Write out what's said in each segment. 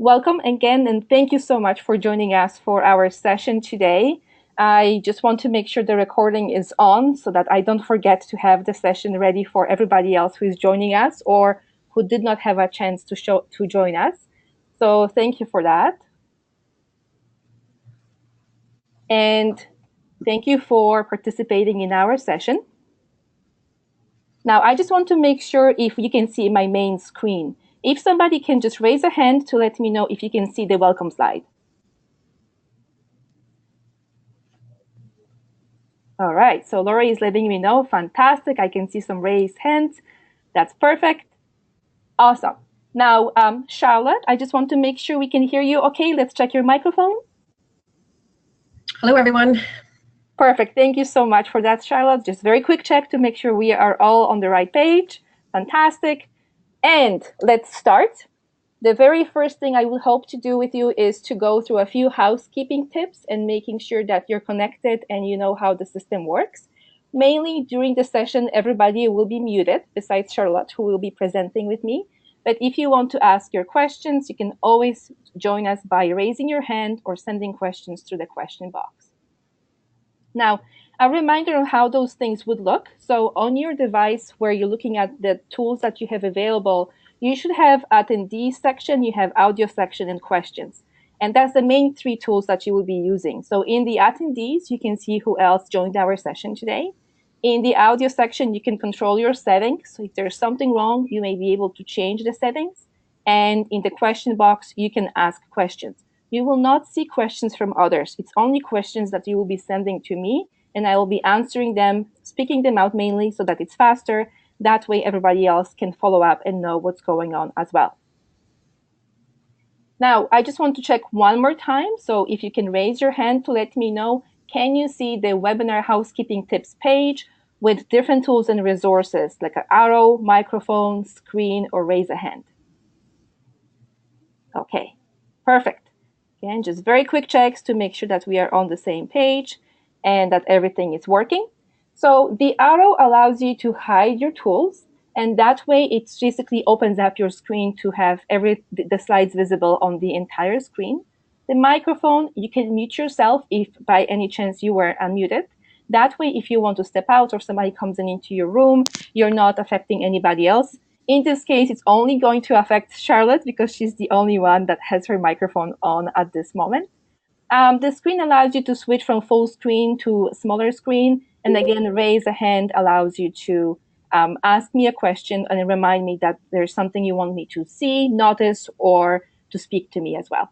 welcome again, and thank you so much for joining us for our session today. I just want to make sure the recording is on so that I don't forget to have the session ready for everybody else who is joining us or who did not have a chance to join us. So thank you for that. And thank you for participating in our session. Now, I just want to make sure if you can see my main screen. If somebody can just raise a hand to let me know if you can see the welcome slide. All right, so Laura is letting me know. Fantastic. I can see some raised hands. That's perfect. Awesome. Now, Charlotte, I just want to make sure we can hear you. Okay, let's check your microphone. Hello, everyone. Perfect. Thank you so much for that, Charlotte. Just very quick check to make sure we are all on the right page. Fantastic. And let's start. The very first thing I would hope to do with you is to go through a few housekeeping tips and making sure that you're connected and you know how the system works. Mainly during the session, everybody will be muted besides Charlotte, who will be presenting with me. But if you want to ask your questions, you can always join us by raising your hand or sending questions through the question box. Now, a reminder on how those things would look. So on your device where you're looking at the tools that you have available, you should have attendees section, you have audio section and questions. And that's the main three tools that you will be using. So in the attendees, you can see who else joined our session today. In the audio section, you can control your settings. So if there's something wrong, you may be able to change the settings. And in the question box, you can ask questions. You will not see questions from others. It's only questions that you will be sending to me, and I will be answering them, speaking them out mainly so that it's faster. That way everybody else can follow up and know what's going on as well. Now, I just want to check one more time. So if you can raise your hand to let me know, can you see the webinar housekeeping tips page with different tools and resources like an arrow, microphone, screen, or raise a hand? Okay, perfect. Again, just very quick checks to make sure that we are on the same page and that everything is working. So the arrow allows you to hide your tools, and that way it basically opens up your screen to have the slides visible on the entire screen. The microphone, you can mute yourself if by any chance you were unmuted. That way, if you want to step out or somebody comes into your room, you're not affecting anybody else. In this case, it's only going to affect Charlotte because she's the only one that has her microphone on at this moment. The screen allows you to switch from full screen to smaller screen. And again, raise a hand allows you to ask me a question and remind me that there's something you want me to see, notice, or to speak to me as well.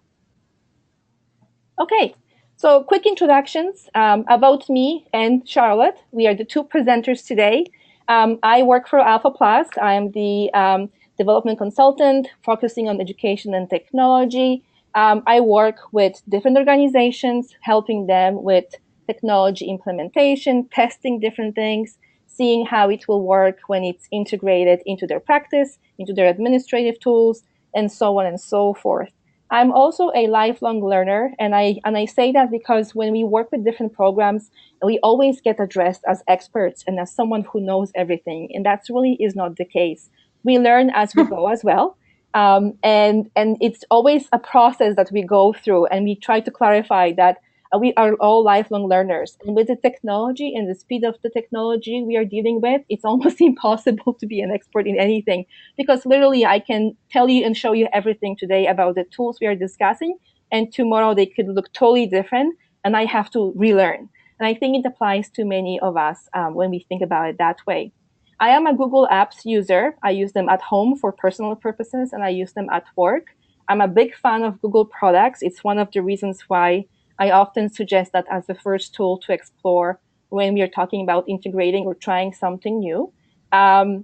Okay, so quick introductions about me and Charlotte. We are the two presenters today. I work for AlphaPlus. I'm the development consultant focusing on education and technology. I work with different organizations, helping them with technology implementation, testing different things, seeing how it will work when it's integrated into their practice, into their administrative tools, and so on and so forth. I'm also a lifelong learner, and I say that because when we work with different programs, we always get addressed as experts and as someone who knows everything, and that really is not the case. We learn as we go as well, and it's always a process that we go through, and we try to clarify that we are all lifelong learners. And with the technology and the speed of the technology we are dealing with, it's almost impossible to be an expert in anything because literally I can tell you and show you everything today about the tools we are discussing, and tomorrow they could look totally different, and I have to relearn. And I think it applies to many of us when we think about it that way. I am a Google Apps user. I use them at home for personal purposes, and I use them at work. I'm a big fan of Google products. It's one of the reasons why I often suggest that as the first tool to explore when we are talking about integrating or trying something new. 3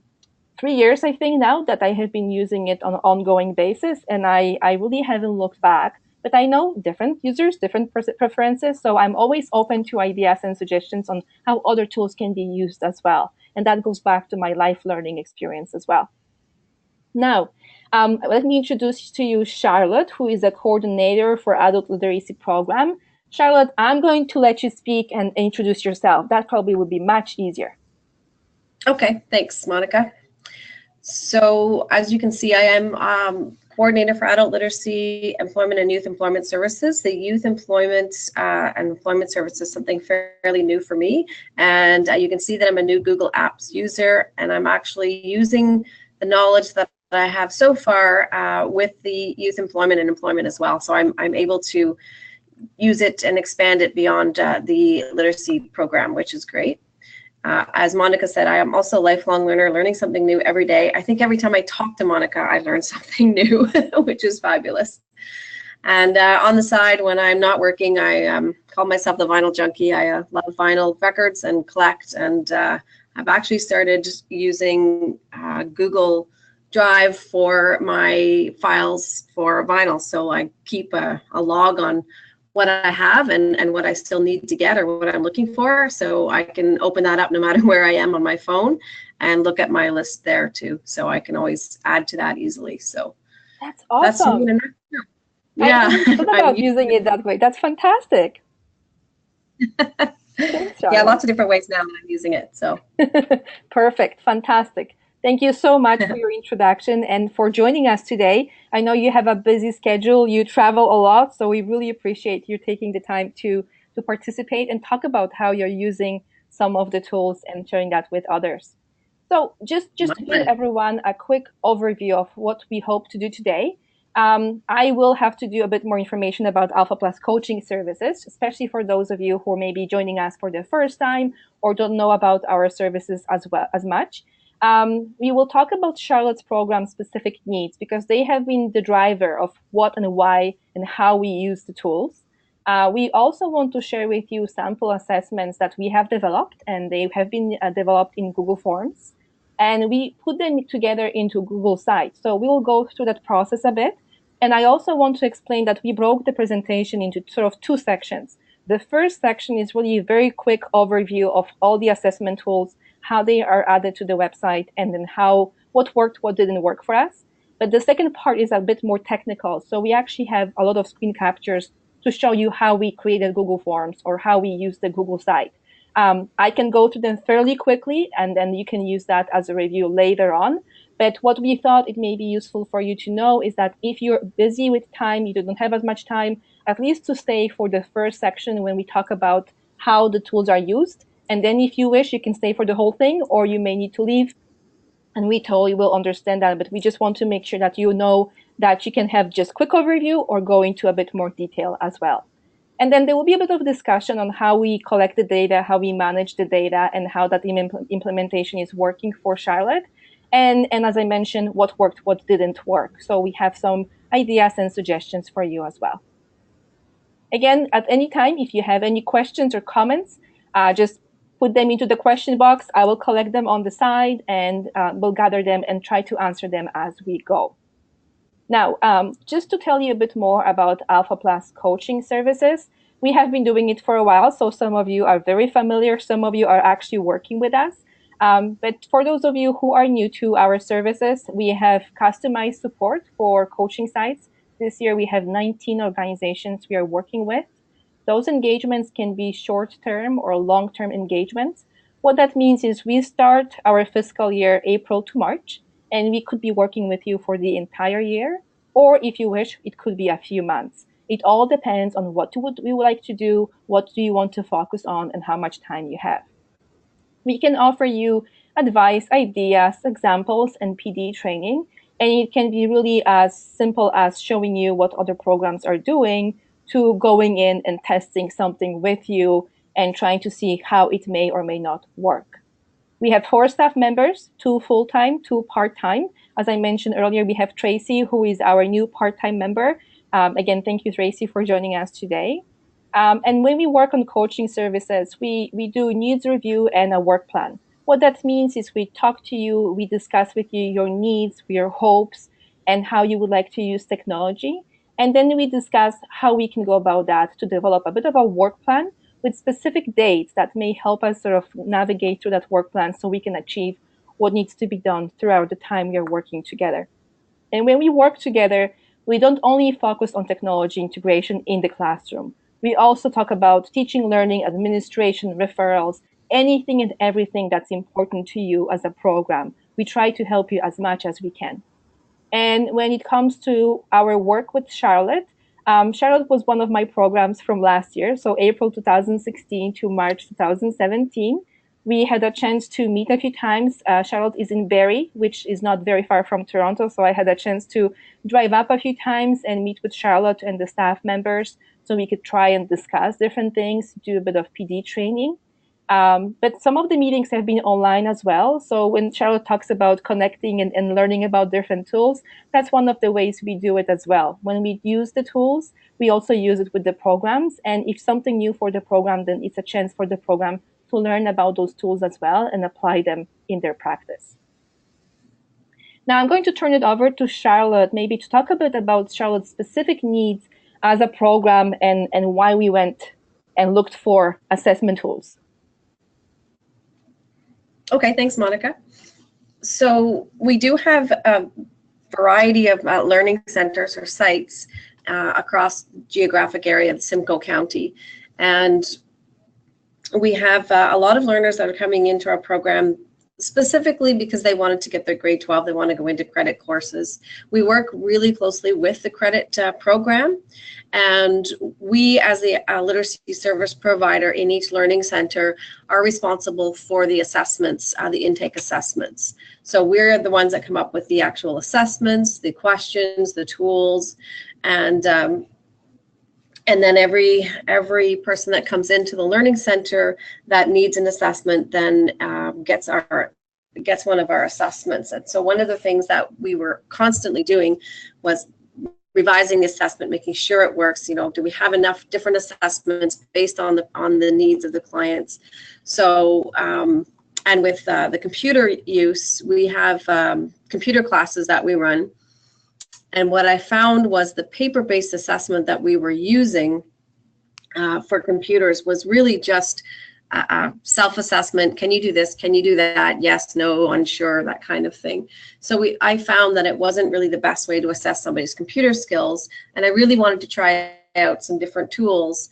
years, I think now that I have been using it on an ongoing basis, and I really haven't looked back. But I know different users, different preferences, so I'm always open to ideas and suggestions on how other tools can be used as well. And that goes back to my life learning experience as well. Now, let me introduce to you Charlotte, who is a coordinator for Adult Literacy Program. Charlotte, I'm going to let you speak and introduce yourself. That probably would be much easier. Okay, thanks, Monica. So as you can see, I am coordinator for adult literacy, employment and youth employment services. The youth employment and employment service is something fairly new for me. And you can see that I'm a new Google Apps user, and I'm actually using the knowledge that I have so far with the youth employment and employment as well. So I'm able to use it and expand it beyond the literacy program, which is great. As Monica said, I am also a lifelong learner, learning something new every day. I think every time I talk to Monica, I learn something new, which is fabulous. And on the side, when I'm not working, I call myself the vinyl junkie. I love vinyl records and collect, and I've actually started using Google Drive for my files for vinyl. So I keep a log on what I have and what I still need to get or what I'm looking for. So I can open that up no matter where I am on my phone and look at my list there too. So I can always add to that easily. So that's awesome. Yeah. I thought about using it that way. That's fantastic. Thanks, yeah, lots of different ways now that I'm using it. So perfect. Fantastic. Thank you so much for your introduction and for joining us today. I know you have a busy schedule, you travel a lot, so we really appreciate you taking the time to participate and talk about how you're using some of the tools and sharing that with others. So just to give everyone a quick overview of what we hope to do today, I will have to do a bit more information about AlphaPlus coaching services, especially for those of you who may be joining us for the first time or don't know about our services as much. We will talk about Charlotte's program specific needs because they have been the driver of what and why and how we use the tools. We also want to share with you sample assessments that we have developed, and they have been developed in Google Forms. And we put them together into Google Sites. So we will go through that process a bit. And I also want to explain that we broke the presentation into sort of two sections. The first section is really a very quick overview of all the assessment tools, how they are added to the website, and then what worked, what didn't work for us. But the second part is a bit more technical. So we actually have a lot of screen captures to show you how we created Google Forms or how we use the Google site. I can go through them fairly quickly, and then you can use that as a review later on. But what we thought it may be useful for you to know is that if you're busy with time, you don't have as much time, at least to stay for the first section when we talk about how the tools are used. And then if you wish, you can stay for the whole thing, or you may need to leave. And we totally will understand that, but we just want to make sure that you know that you can have just quick overview or go into a bit more detail as well. And then there will be a bit of discussion on how we collect the data, how we manage the data, and how that implementation is working for Charlotte. And as I mentioned, what worked, what didn't work. So we have some ideas and suggestions for you as well. Again, at any time, if you have any questions or comments, just put them into the question box. I will collect them on the side, and we'll gather them and try to answer them as we go. Now, just to tell you a bit more about AlphaPlus coaching services, we have been doing it for a while, so some of you are very familiar, some of you are actually working with us. But for those of you who are new to our services, we have customized support for coaching sites. This year, we have 19 organizations we are working with. Those engagements can be short-term or long-term engagements. What that means is we start our fiscal year April to March, and we could be working with you for the entire year, or if you wish, it could be a few months. It all depends on what we would like to do, what do you want to focus on, and how much time you have. We can offer you advice, ideas, examples, and PD training, and it can be really as simple as showing you what other programs are doing to going in and testing something with you and trying to see how it may or may not work. We have 4 staff members, 2 full-time, 2 part-time. As I mentioned earlier, we have Tracy, who is our new part-time member. Again, thank you, Tracy, for joining us today. And when we work on coaching services, we do needs review and a work plan. What that means is we talk to you, we discuss with you your needs, your hopes, and how you would like to use technology. And then we discuss how we can go about that to develop a bit of a work plan with specific dates that may help us sort of navigate through that work plan so we can achieve what needs to be done throughout the time we are working together. And when we work together, we don't only focus on technology integration in the classroom. We also talk about teaching, learning, administration, referrals, anything and everything that's important to you as a program. We try to help you as much as we can. And when it comes to our work with Charlotte, Charlotte was one of my programs from last year, so April 2016 to March 2017. We had a chance to meet a few times. Charlotte is in Barrie, which is not very far from Toronto, so I had a chance to drive up a few times and meet with Charlotte and the staff members so we could try and discuss different things, do a bit of PD training. But some of the meetings have been online as well. So when Charlotte talks about connecting and learning about different tools, that's one of the ways we do it as well. When we use the tools, we also use it with the programs. And if something new for the program, then it's a chance for the program to learn about those tools as well and apply them in their practice. Now I'm going to turn it over to Charlotte, maybe to talk a bit about Charlotte's specific needs as a program and why we went and looked for assessment tools. Okay, thanks, Monica. So we do have a variety of learning centers or sites across the geographic area of Simcoe County. And we have a lot of learners that are coming into our program specifically because they wanted to get their grade 12, they want to go into credit courses. We work really closely with the credit program, and we as the literacy service provider in each learning center are responsible for the assessments, the intake assessments. So we're the ones that come up with the actual assessments, the questions, the tools, and then every person that comes into the learning center that needs an assessment then gets one of our assessments. And so one of the things that we were constantly doing was revising the assessment, making sure it works. You know, do we have enough different assessments based on the needs of the clients? So and with the computer use, we have computer classes that we run. And what I found was the paper-based assessment that we were using for computers was really just self-assessment. Can you do this? Can you do that? Yes, no, unsure, that kind of thing. So I found that it wasn't really the best way to assess somebody's computer skills. And I really wanted to try out some different tools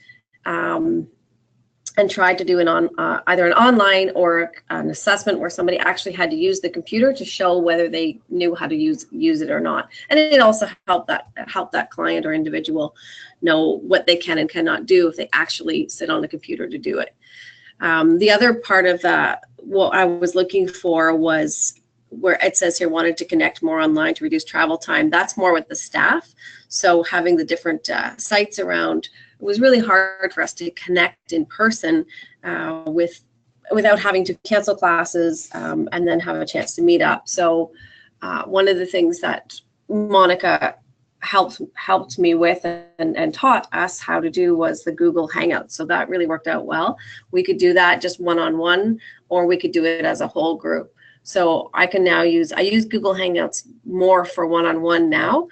and tried to do either an online or an assessment where somebody actually had to use the computer to show whether they knew how to use it or not. And it also helped that client or individual know what they can and cannot do if they actually sit on the computer to do it. The other part of what I was looking for was where it says here wanted to connect more online to reduce travel time. That's more with the staff. So having the different sites around, it was really hard for us to connect in person without having to cancel classes and then have a chance to meet up. So one of the things that Monica helped me with and taught us how to do was the Google Hangouts. So that really worked out well. We could do that just one-on-one, or we could do it as a whole group. So I use Google Hangouts more for one-on-one now.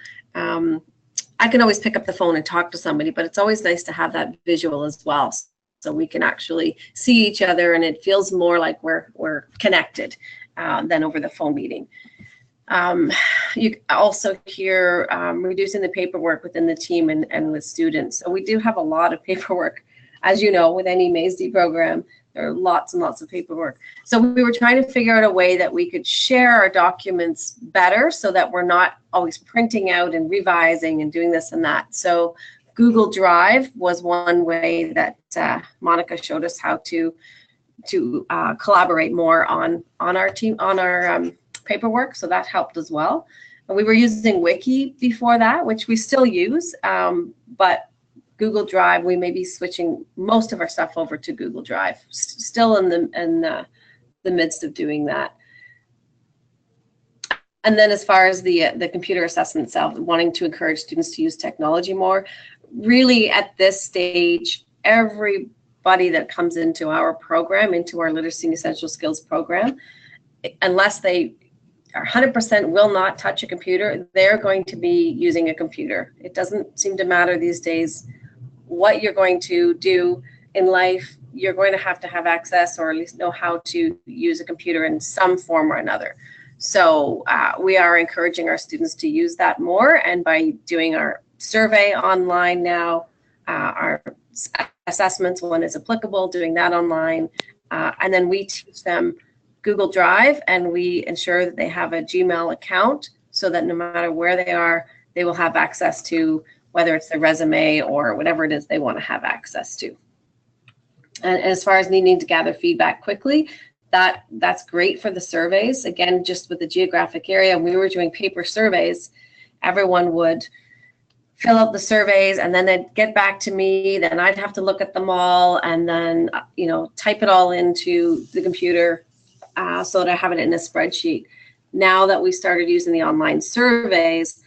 I can always pick up the phone and talk to somebody, but it's always nice to have that visual as well, so we can actually see each other and it feels more like we're connected than over the phone meeting. You also hear reducing the paperwork within the team and with students. So we do have a lot of paperwork, as you know, with any MAISD program. There are lots and lots of paperwork. So we were trying to figure out a way that we could share our documents better so that we're not always printing out and revising and doing this and that. So Google Drive was one way that Monica showed us how to collaborate more on our team, on our paperwork. So that helped as well. And we were using Wiki before that, which we still use, but Google Drive, we may be switching most of our stuff over to Google Drive. Still in the midst of doing that. And then as far as the computer assessment itself, wanting to encourage students to use technology more, really at this stage, everybody that comes into our program, into our Literacy and Essential Skills program, unless they are 100% will not touch a computer, they're going to be using a computer. It doesn't seem to matter these days what you're going to do in life. You're going to have access, or at least know how to use a computer in some form or another. So we are encouraging our students to use that more, and by doing our survey online now, our assessments when it's applicable, doing that online, and then we teach them Google Drive, and we ensure that they have a Gmail account so that no matter where they are, they will have access to whether it's their resume or whatever it is they want to have access to. And as far as needing to gather feedback quickly, that's great for the surveys. Again, just with the geographic area, we were doing paper surveys, everyone would fill out the surveys and then they'd get back to me, then I'd have to look at them all and then type it all into the computer so that I have it in a spreadsheet. Now that we started using the online surveys,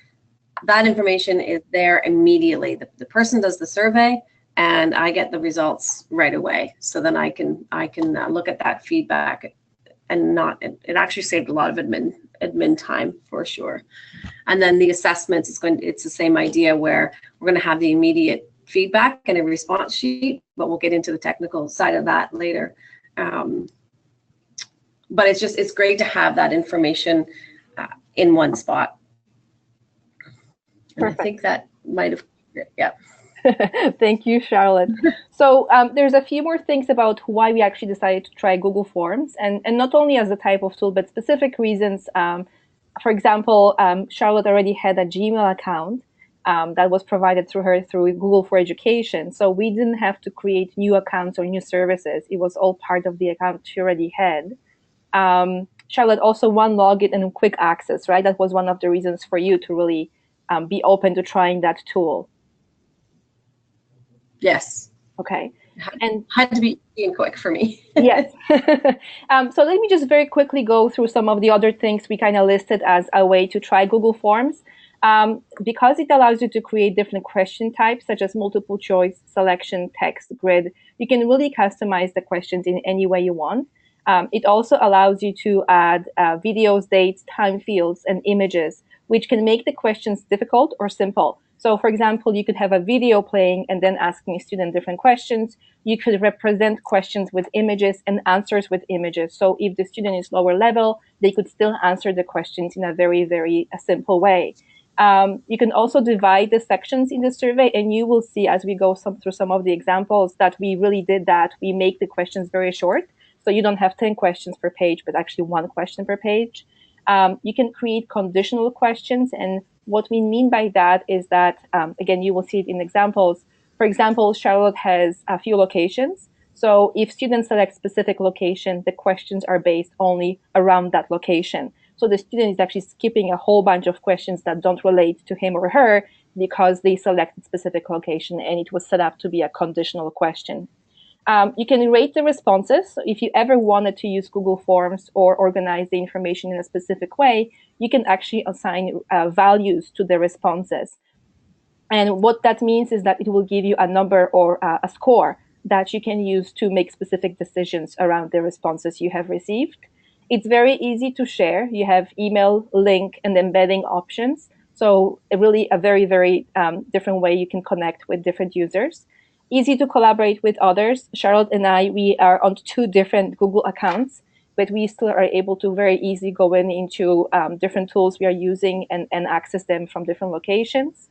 that information is there immediately. The person does the survey and I get the results right away. So then I can look at that feedback and it actually saved a lot of admin time for sure. And then the assessments, it's the same idea where we're going to have the immediate feedback and a response sheet, but we'll get into the technical side of that later. But it's great to have that information in one spot. And I think that might have, yeah. Thank you, Charlotte. So there's a few more things about why we actually decided to try Google Forms, and not only as a type of tool, but specific reasons. For example, Charlotte already had a Gmail account that was provided through her through Google for Education. So we didn't have to create new accounts or new services. It was all part of the account she already had. Charlotte, also one login and quick access, right? That was one of the reasons for you to really be open to trying that tool. Yes. Okay. And had to be easy and quick for me. Yes. So let me just very quickly go through some of the other things we kind of listed as a way to try Google Forms. Because it allows you to create different question types, such as multiple choice, selection, text, grid, you can really customize the questions in any way you want. It also allows you to add videos, dates, time fields, and images, which can make the questions difficult or simple. So for example, you could have a video playing and then asking a student different questions. You could represent questions with images and answers with images. So if the student is lower level, they could still answer the questions in a very, very simple way. You can also divide the sections in the survey, and you will see as we go through some of the examples that we really did that. We make the questions very short. So you don't have 10 questions per page, but actually 1 question per page. You can create conditional questions, and what we mean by that is that, again, you will see it in examples. For example, Charlotte has a few locations. So if students select specific location, the questions are based only around that location. So the student is actually skipping a whole bunch of questions that don't relate to him or her because they selected specific location and it was set up to be a conditional question. You can rate the responses. So if you ever wanted to use Google Forms or organize the information in a specific way, you can actually assign values to the responses. And what that means is that it will give you a number or a score that you can use to make specific decisions around the responses you have received. It's very easy to share. You have email, link, and embedding options. So really a very, very different way you can connect with different users. Easy to collaborate with others. Charlotte and I, we are on 2 different Google accounts, but we still are able to very easily go into different tools we are using and access them from different locations.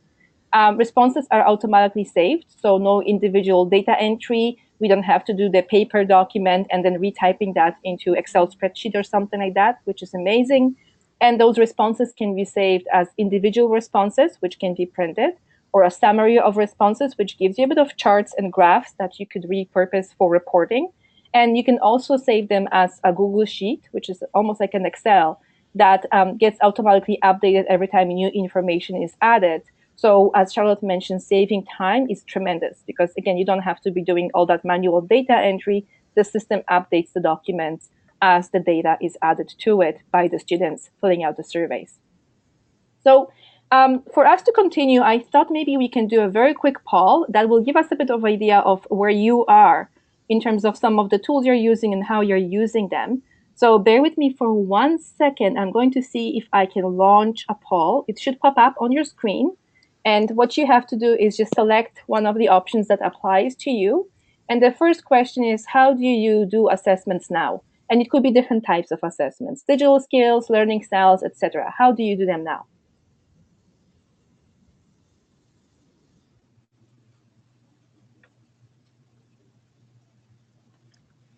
Responses are automatically saved, so no individual data entry. We don't have to do the paper document and then retyping that into Excel spreadsheet or something like that, which is amazing. And those responses can be saved as individual responses, which can be printed, or a summary of responses, which gives you a bit of charts and graphs that you could repurpose for reporting. And you can also save them as a Google Sheet, which is almost like an Excel that gets automatically updated every time new information is added. So as Charlotte mentioned, saving time is tremendous because, again, you don't have to be doing all that manual data entry. The system updates the documents as the data is added to it by the students filling out the surveys. So for us to continue, I thought maybe we can do a very quick poll that will give us a bit of idea of where you are in terms of some of the tools you're using and how you're using them. So bear with me for 1 second. I'm going to see if I can launch a poll. It should pop up on your screen. And what you have to do is just select one of the options that applies to you. And the first question is, how do you do assessments now? And it could be different types of assessments, digital skills, learning styles, etc. How do you do them now?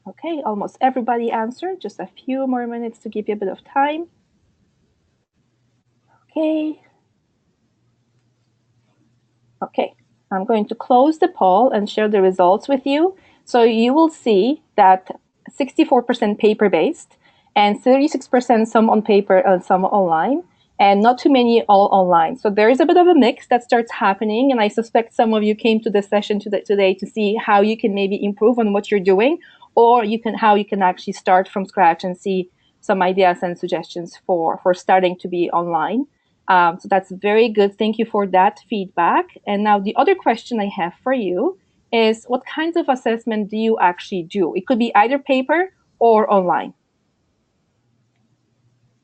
Okay, almost everybody answered. Just a few more minutes to give you a bit of time. Okay. Okay, I'm going to close the poll and share the results with you. So you will see that 64% paper-based and 36% some on paper and some online, and not too many all online. So there is a bit of a mix that starts happening, and I suspect some of you came to this session today to see how you can maybe improve on what you're doing, or how you can actually start from scratch and see some ideas and suggestions for starting to be online. So that's very good. Thank you for that feedback. And now the other question I have for you is, what kinds of assessment do you actually do? It could be either paper or online.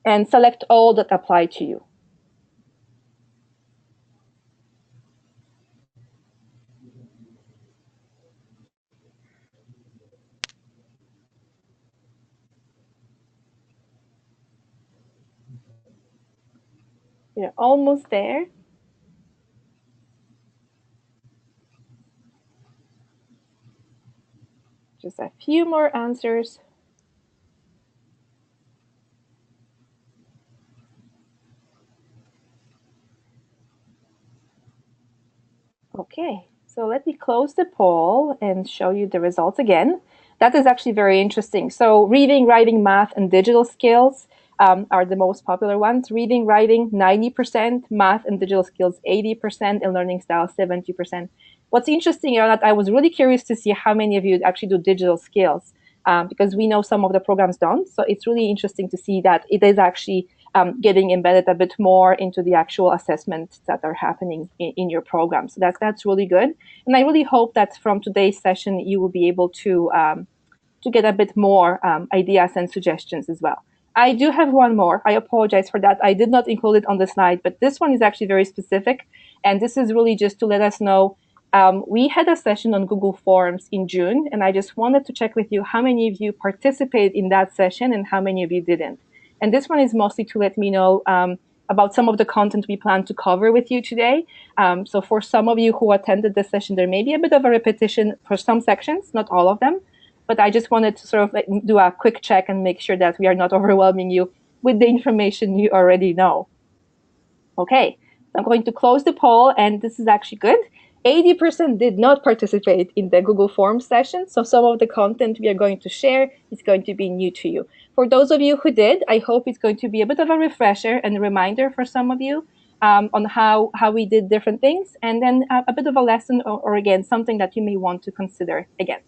And select all that apply to you. You're almost there. Just a few more answers. Okay, so let me close the poll and show you the results again. That is actually very interesting. So reading, writing, math, and digital skills are the most popular ones. Reading, writing, 90%, math and digital skills, 80%, and learning style, 70%. What's interesting is that I was really curious to see how many of you actually do digital skills, because we know some of the programs don't. So it's really interesting to see that it is actually getting embedded a bit more into the actual assessments that are happening in your program. So that's really good. And I really hope that from today's session, you will be able to get a bit more ideas and suggestions as well. I do have one more. I apologize for that. I did not include it on the slide, but this one is actually very specific. And this is really just to let us know. We had a session on Google Forms in June, and I just wanted to check with you how many of you participated in that session and how many of you didn't. And this one is mostly to let me know about some of the content we plan to cover with you today. So for some of you who attended this session, there may be a bit of a repetition for some sections, not all of them. But I just wanted to sort of do a quick check and make sure that we are not overwhelming you with the information you already know. Okay, I'm going to close the poll, and this is actually good. 80% did not participate in the Google Forms session, so some of the content we are going to share is going to be new to you. For those of you who did, I hope it's going to be a bit of a refresher and a reminder for some of you on how we did different things, and then a bit of a lesson or again, something that you may want to consider again.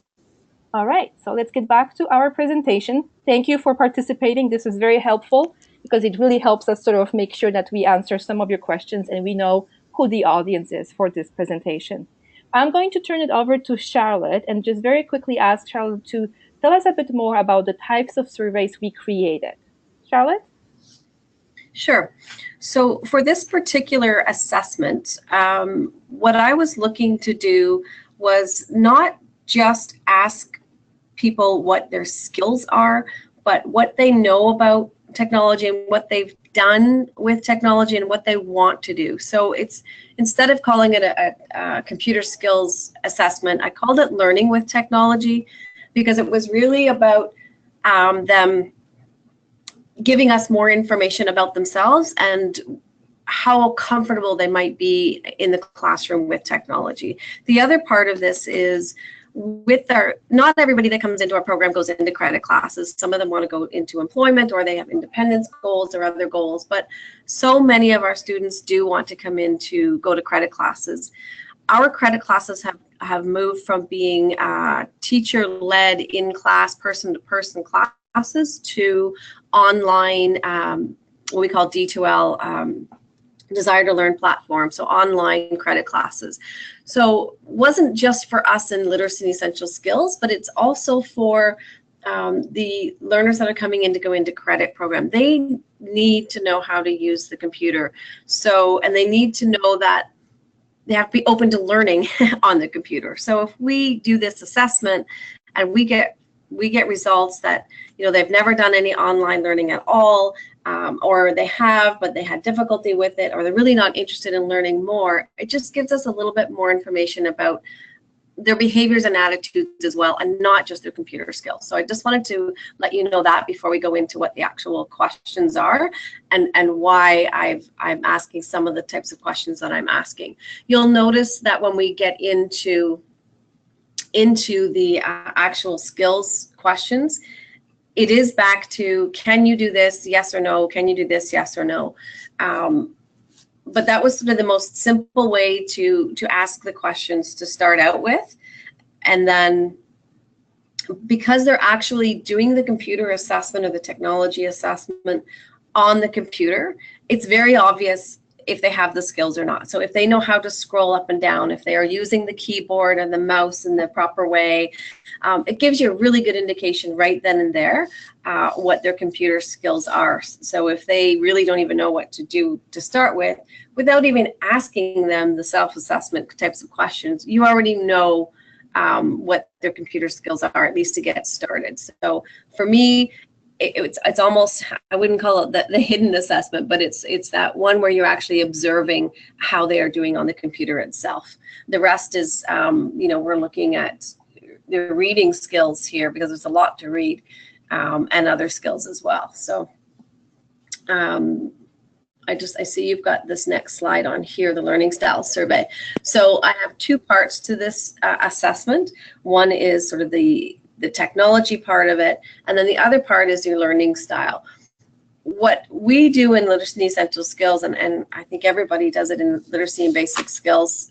All right, so let's get back to our presentation. Thank you for participating. This is very helpful because it really helps us sort of make sure that we answer some of your questions and we know who the audience is for this presentation. I'm going to turn it over to Charlotte and just very quickly ask Charlotte to tell us a bit more about the types of surveys we created. Charlotte? Sure. So for this particular assessment, what I was looking to do was not just ask people what their skills are, but what they know about technology and what they've done with technology and what they want to do. So it's, instead of calling it a computer skills assessment, I called it learning with technology, because it was really about them giving us more information about themselves and how comfortable they might be in the classroom with technology. The other part of this is, with our, not everybody that comes into our program goes into credit classes. Some of them want to go into employment, or they have independence goals or other goals, but so many of our students do want to come in to go to credit classes. Our credit classes have moved from being teacher-led in-class, person-to-person classes to online, what we call D2L, Desire to Learn platform, so online credit classes. So it wasn't just for us in Literacy and Essential Skills, but it's also for the learners that are coming in to go into credit program. They need to know how to use the computer. So, and they need to know that they have to be open to learning on the computer. So if we do this assessment and we get results that, you know, they've never done any online learning at all, or they have, but they had difficulty with it, or they're really not interested in learning more, it just gives us a little bit more information about their behaviors and attitudes as well, and not just their computer skills. So I just wanted to let you know that before we go into what the actual questions are and why I'm asking some of the types of questions that I'm asking. You'll notice that when we get into the actual skills questions, it is back to, can you do this, yes or no? Can you do this, yes or no? But that was sort of the most simple way to ask the questions to start out with. And then because they're actually doing the computer assessment or the technology assessment on the computer, it's very obvious if they have the skills or not. So if they know how to scroll up and down, if they are using the keyboard and the mouse in the proper way, it gives you a really good indication right then and there what their computer skills are. So if they really don't even know what to do to start with, without even asking them the self-assessment types of questions, you already know what their computer skills are, at least to get started. So for me, it's almost, I wouldn't call it the hidden assessment, but it's that one where you're actually observing how they are doing on the computer itself. The rest is, we're looking at the reading skills here because there's a lot to read, and other skills as well. So I see you've got this next slide on here, the learning style survey. So I have two parts to this assessment. One is sort of the technology part of it, and then the other part is your learning style. What we do in Literacy and Essential Skills, and I think everybody does it in Literacy and Basic Skills,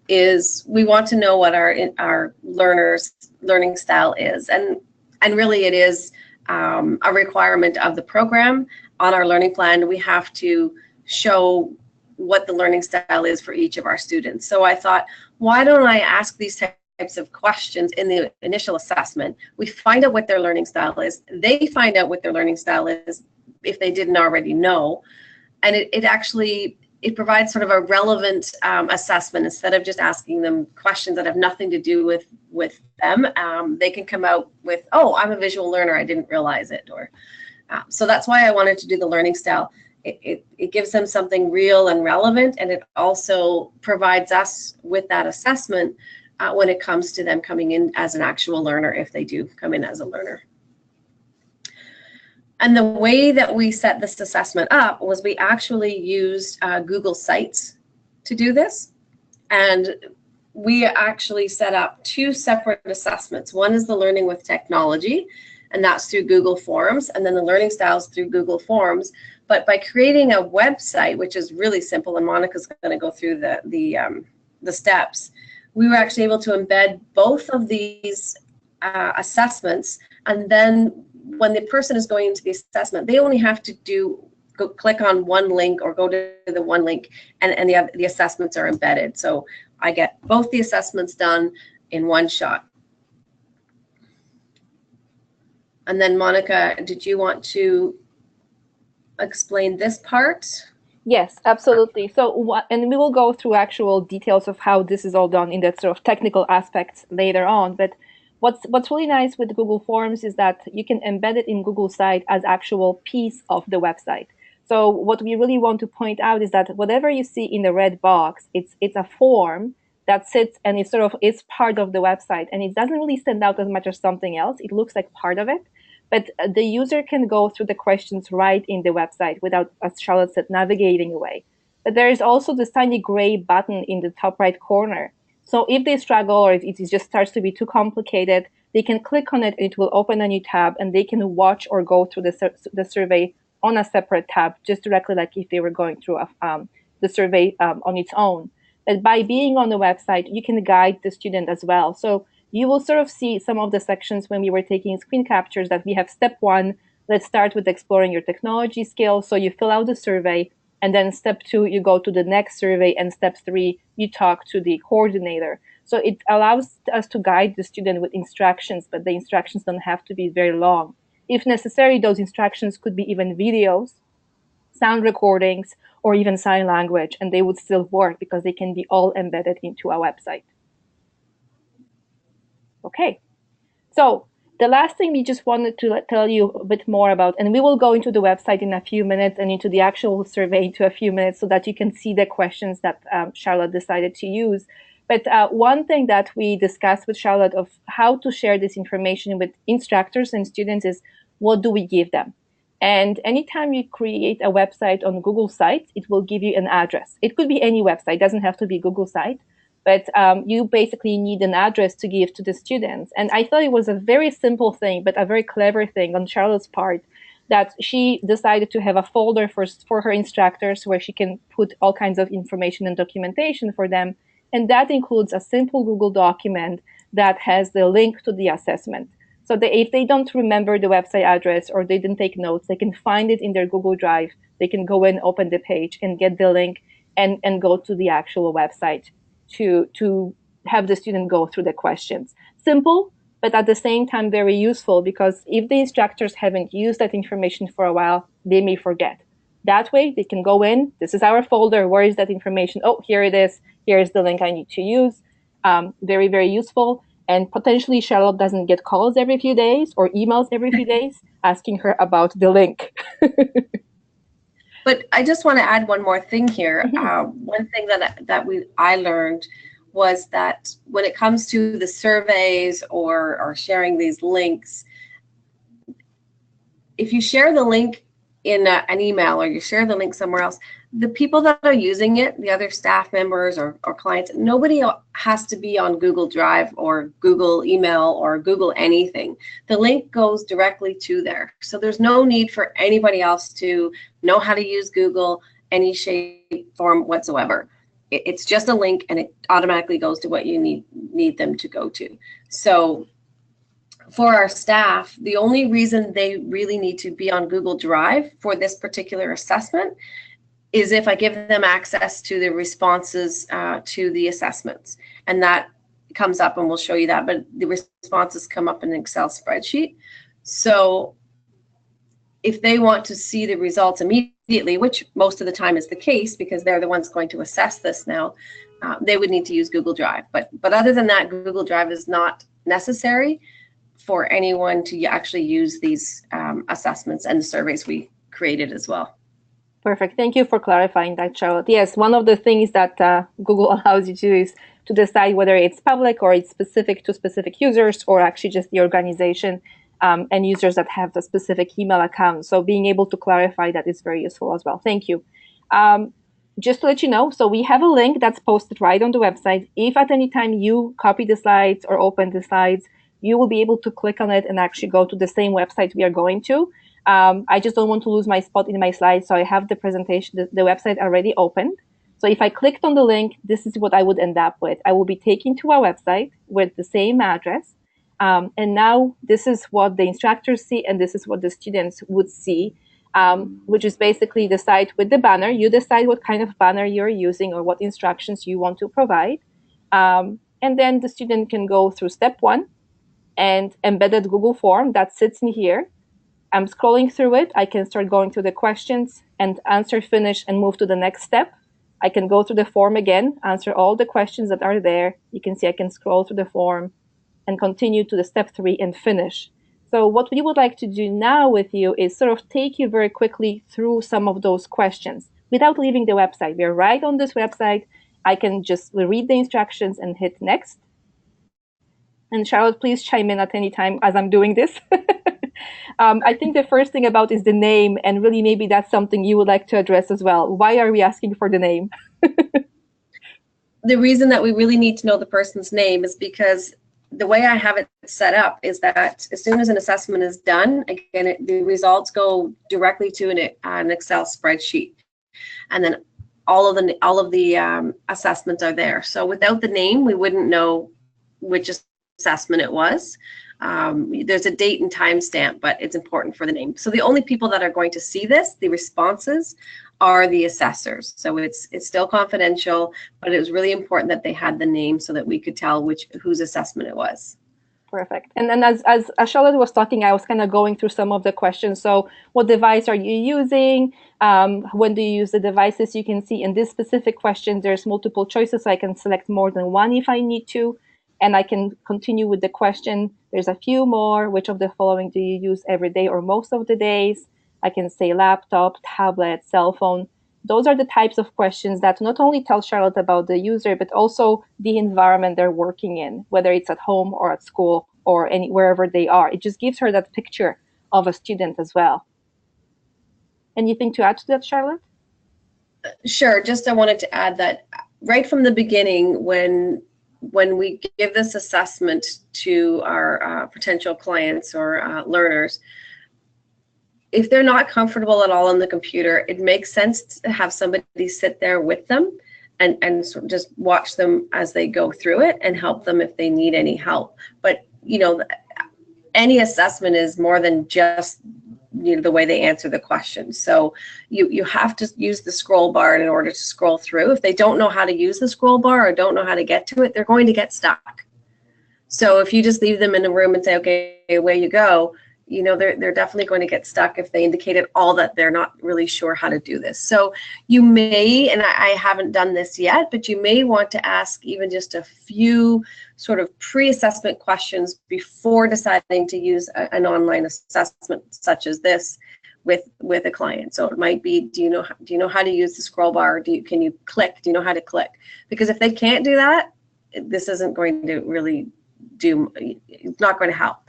is we want to know what our learners' learning style is, and really it is a requirement of the program. On our learning plan, we have to show what the learning style is for each of our students. So I thought, why don't I ask these types of questions in the initial assessment? We find out what their learning style is. They find out what their learning style is if they didn't already know. And it provides sort of a relevant assessment. Instead of just asking them questions that have nothing to do with them, they can come out with, oh, I'm a visual learner, I didn't realize it. Or so that's why I wanted to do the learning style. It gives them something real and relevant, and it also provides us with that assessment when it comes to them coming in as an actual learner, if they do come in as a learner. And the way that we set this assessment up was we actually used Google Sites to do this. And we actually set up two separate assessments. One is the learning with technology, and that's through Google Forms, and then the learning styles through Google Forms. But by creating a website, which is really simple, and Monica's going to go through the steps, we were actually able to embed both of these assessments, and then when the person is going into the assessment, they only have to click on one link or go to the one link, and the assessments are embedded. So I get both the assessments done in one shot. And then Monica, did you want to explain this part? Yes, absolutely. So, and we will go through actual details of how this is all done in that sort of technical aspects later on. But what's really nice with Google Forms is that you can embed it in Google Site as actual piece of the website. So what we really want to point out is that whatever you see in the red box, it's a form that sits and it's part of the website, and it doesn't really stand out as much as something else. It looks like part of it. But the user can go through the questions right in the website without, as Charlotte said, navigating away. But there is also this tiny gray button in the top right corner. So if they struggle or if it just starts to be too complicated, they can click on it and it will open a new tab, and they can watch or go through the survey on a separate tab, just directly like if they were going through the survey on its own. But by being on the website, you can guide the student as well. So you will sort of see some of the sections when we were taking screen captures that we have step 1, let's start with exploring your technology skills. So you fill out the survey, and then step 2, you go to the next survey, and step 3, you talk to the coordinator. So it allows us to guide the student with instructions, but the instructions don't have to be very long. If necessary, those instructions could be even videos, sound recordings, or even sign language, and they would still work because they can be all embedded into our website. Okay, so the last thing we just wanted to tell you a bit more about, and we will go into the website in a few minutes and into the actual survey into a few minutes so that you can see the questions that Charlotte decided to use. But one thing that we discussed with Charlotte of how to share this information with instructors and students is, what do we give them? And anytime you create a website on Google Sites, it will give you an address. It could be any website, it doesn't have to be Google site, but you basically need an address to give to the students. And I thought it was a very simple thing, but a very clever thing on Charlotte's part, that she decided to have a folder for her instructors where she can put all kinds of information and documentation for them. And that includes a simple Google document that has the link to the assessment. So if they don't remember the website address or they didn't take notes, they can find it in their Google Drive. They can go and open the page and get the link and go to the actual website to have the student go through the questions. Simple, but at the same time very useful, because if the instructors haven't used that information for a while, they may forget. That way they can go in, this is our folder, where is that information? Oh, here it is. Here's the link I need to use. Very, very useful. And potentially Charlotte doesn't get calls every few days or emails every few days asking her about the link. But I just want to add one more thing here. One thing that I learned was that when it comes to the surveys or sharing these links, if you share the link in an email or you share the link somewhere else, the people that are using it, the other staff members or clients, nobody has to be on Google Drive or Google email or Google anything. The link goes directly to there. So there's no need for anybody else to know how to use Google, any shape, form whatsoever. It's just a link and it automatically goes to what you need them to go to. So for our staff, the only reason they really need to be on Google Drive for this particular assessment is if I give them access to the responses to the assessments. And that comes up, and we'll show you that, but the responses come up in an Excel spreadsheet. So if they want to see the results immediately, which most of the time is the case because they're the ones going to assess this now, they would need to use Google Drive. But other than that, Google Drive is not necessary for anyone to actually use these assessments and the surveys we created as well. Perfect. Thank you for clarifying that, Charlotte. Yes, one of the things that Google allows you to do is to decide whether it's public or it's specific to specific users or actually just the organization and users that have the specific email account. So being able to clarify that is very useful as well. Thank you. Just to let you know, so we have a link that's posted right on the website. If at any time you copy the slides or open the slides, you will be able to click on it and actually go to the same website we are going to. I just don't want to lose my spot in my slides, so I have the presentation, the website already opened. So if I clicked on the link, this is what I would end up with. I will be taken to our website with the same address. And now this is what the instructors see, and this is what the students would see, which is basically the site with the banner. You decide what kind of banner you're using or what instructions you want to provide. And then the student can go through step 1 and embedded Google form that sits in here. I'm scrolling through it. I can start going through the questions and answer, finish, and move to the next step. I can go through the form again, answer all the questions that are there. You can see I can scroll through the form and continue to the step 3 and finish. So what we would like to do now with you is sort of take you very quickly through some of those questions without leaving the website. We're right on this website. I can just read the instructions and hit next. And Charlotte, please chime in at any time as I'm doing this. I think the first thing about is the name, and really maybe that's something you would like to address as well. Why are we asking for the name? The reason that we really need to know the person's name is because the way I have it set up is that as soon as an assessment is done, again, the results go directly to an Excel spreadsheet, and then all of the assessments are there. So without the name, we wouldn't know which assessment it was. There's a date and time stamp, but it's important for the name. So the only people that are going to see this, the responses, are the assessors. So it's still confidential, but it was really important that they had the name so that we could tell whose assessment it was. Perfect. And then as Charlotte was talking, I was kind of going through some of the questions. So what device are you using? When do you use the devices? You can see in this specific question, there's multiple choices. So I can select more than one if I need to. And I can continue with the question. There's a few more. Which of the following do you use every day or most of the days? I can say laptop, tablet, cell phone. Those are the types of questions that not only tell Charlotte about the user, but also the environment they're working in, whether it's at home or at school or wherever they are. It just gives her that picture of a student as well. Anything to add to that, Charlotte? Sure. Just I wanted to add that right from the beginning, when we give this assessment to our potential clients or learners, if they're not comfortable at all on the computer, it makes sense to have somebody sit there with them and sort of just watch them as they go through it and help them if they need any help. But, you know, any assessment is more than just, you know, the way they answer the question. So you have to use the scroll bar in order to scroll through. If they don't know how to use the scroll bar or don't know how to get to it, they're going to get stuck. So if you just leave them in a room and say, okay, away you go, you know, they're definitely going to get stuck if they indicate at all that they're not really sure how to do this. So you may, and I haven't done this yet, but you may want to ask even just a few sort of pre-assessment questions before deciding to use an online assessment such as this with a client. So it might be, do you know how to use the scroll bar? Can you click? Do you know how to click? Because if they can't do that, this isn't going to really do, it's not going to help.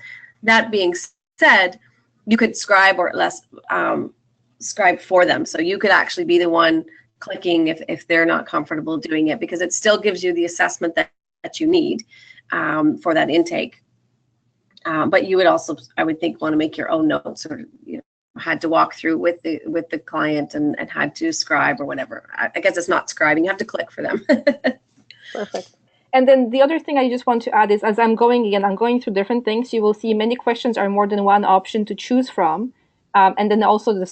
That being said, you could scribe or less scribe for them. So you could actually be the one clicking if they're not comfortable doing it, because it still gives you the assessment that you need for that intake. But you would also, I would think, want to make your own notes, or you know, had to walk through with the client and had to scribe or whatever. I guess it's not scribing, you have to click for them. Perfect. And then the other thing I just want to add is, as I'm going through different things, you will see many questions are more than one option to choose from. And then also the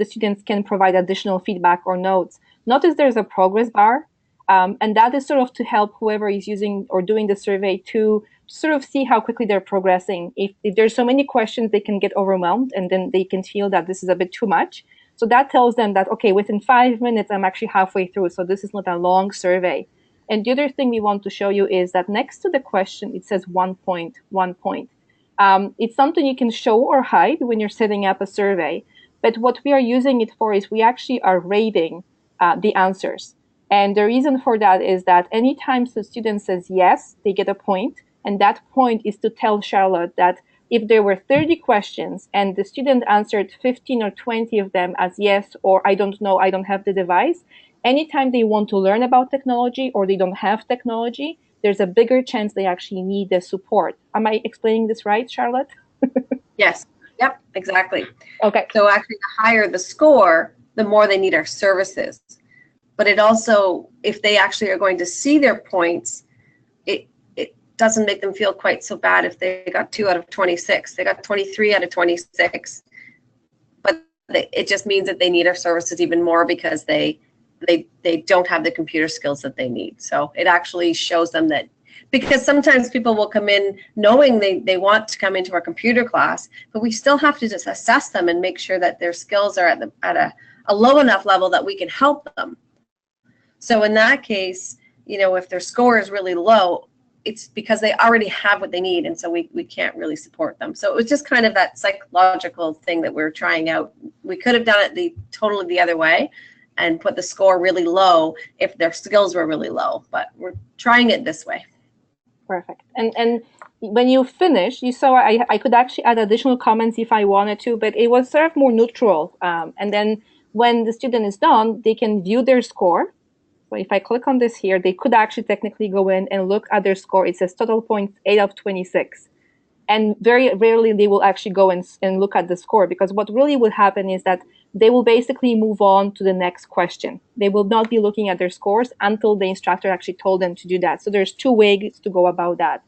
students can provide additional feedback or notes. Notice there's a progress bar, and that is sort of to help whoever is using or doing the survey to sort of see how quickly they're progressing. If there's so many questions, they can get overwhelmed, and then they can feel that this is a bit too much. So that tells them that, okay, within 5 minutes, I'm actually halfway through. So this is not a long survey. And the other thing we want to show you is that next to the question, it says 1 point, 1 point. It's something you can show or hide when you're setting up a survey. But what we are using it for is we actually are rating the answers. And the reason for that is that anytime the student says yes, they get a point. And that point is to tell Charlotte that if there were 30 questions and the student answered 15 or 20 of them as yes, or I don't know, I don't have the device, anytime they want to learn about technology or they don't have technology, there's a bigger chance they actually need the support. Am I explaining this right, Charlotte? Yes. Yep, exactly. Okay. So actually, the higher the score, the more they need our services. But it also, if they actually are going to see their points, it doesn't make them feel quite so bad if they got 2 out of 26. They got 23 out of 26. But it just means that they need our services even more because they don't have the computer skills that they need. So it actually shows them that, because sometimes people will come in knowing they want to come into our computer class, but we still have to just assess them and make sure that their skills are at a low enough level that we can help them. So in that case, you know, if their score is really low, it's because they already have what they need, and so we can't really support them. So it was just kind of that psychological thing that we're trying out. We could have done it totally the other way and put the score really low if their skills were really low, but we're trying it this way. Perfect. And when you finish, you saw I could actually add additional comments if I wanted to, but it was sort of more neutral. And then when the student is done, they can view their score. So if I click on this here, they could actually technically go in and look at their score. It says total points 8 of 26. And very rarely they will actually go and look at the score, because what really will happen is that they will basically move on to the next question. They will not be looking at their scores until the instructor actually told them to do that. So there's 2 ways to go about that.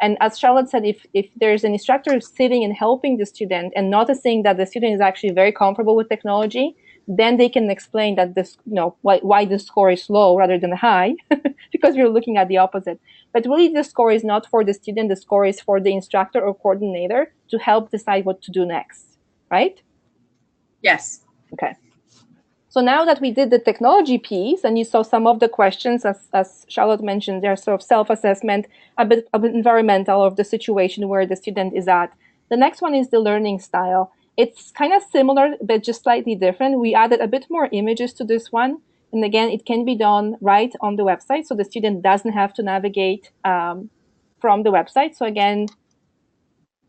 And as Charlotte said, if there's an instructor sitting and helping the student and noticing that the student is actually very comfortable with technology, then they can explain that this, you know, why the score is low rather than high, because we're looking at the opposite. But really, the score is not for the student. The score is for the instructor or coordinator to help decide what to do next, right? Yes. Okay. So now that we did the technology piece, and you saw some of the questions, as Charlotte mentioned, they're sort of self-assessment, a bit environmental of the situation where the student is at. The next one is the learning style. It's kind of similar, but just slightly different. We added a bit more images to this one. And again, it can be done right on the website, so the student doesn't have to navigate from the website. So again,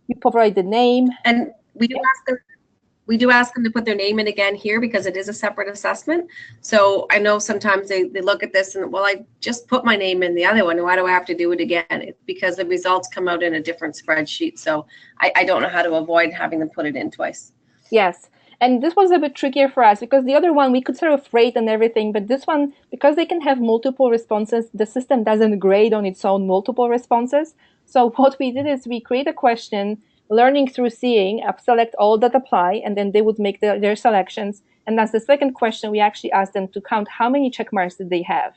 you provide the name. And we do ask them to put their name in again here because it is a separate assessment. So I know sometimes they look at this and, well, I just put my name in the other one. Why do I have to do it again? It's because the results come out in a different spreadsheet. So I don't know how to avoid having them put it in twice. Yes. And this was a bit trickier for us because the other one we could sort of rate and everything, but this one, because they can have multiple responses, the system doesn't grade on its own multiple responses. So what we did is we create a question, learning through seeing, select all that apply, and then they would make their selections. And as the second question, we actually asked them to count how many check marks did they have.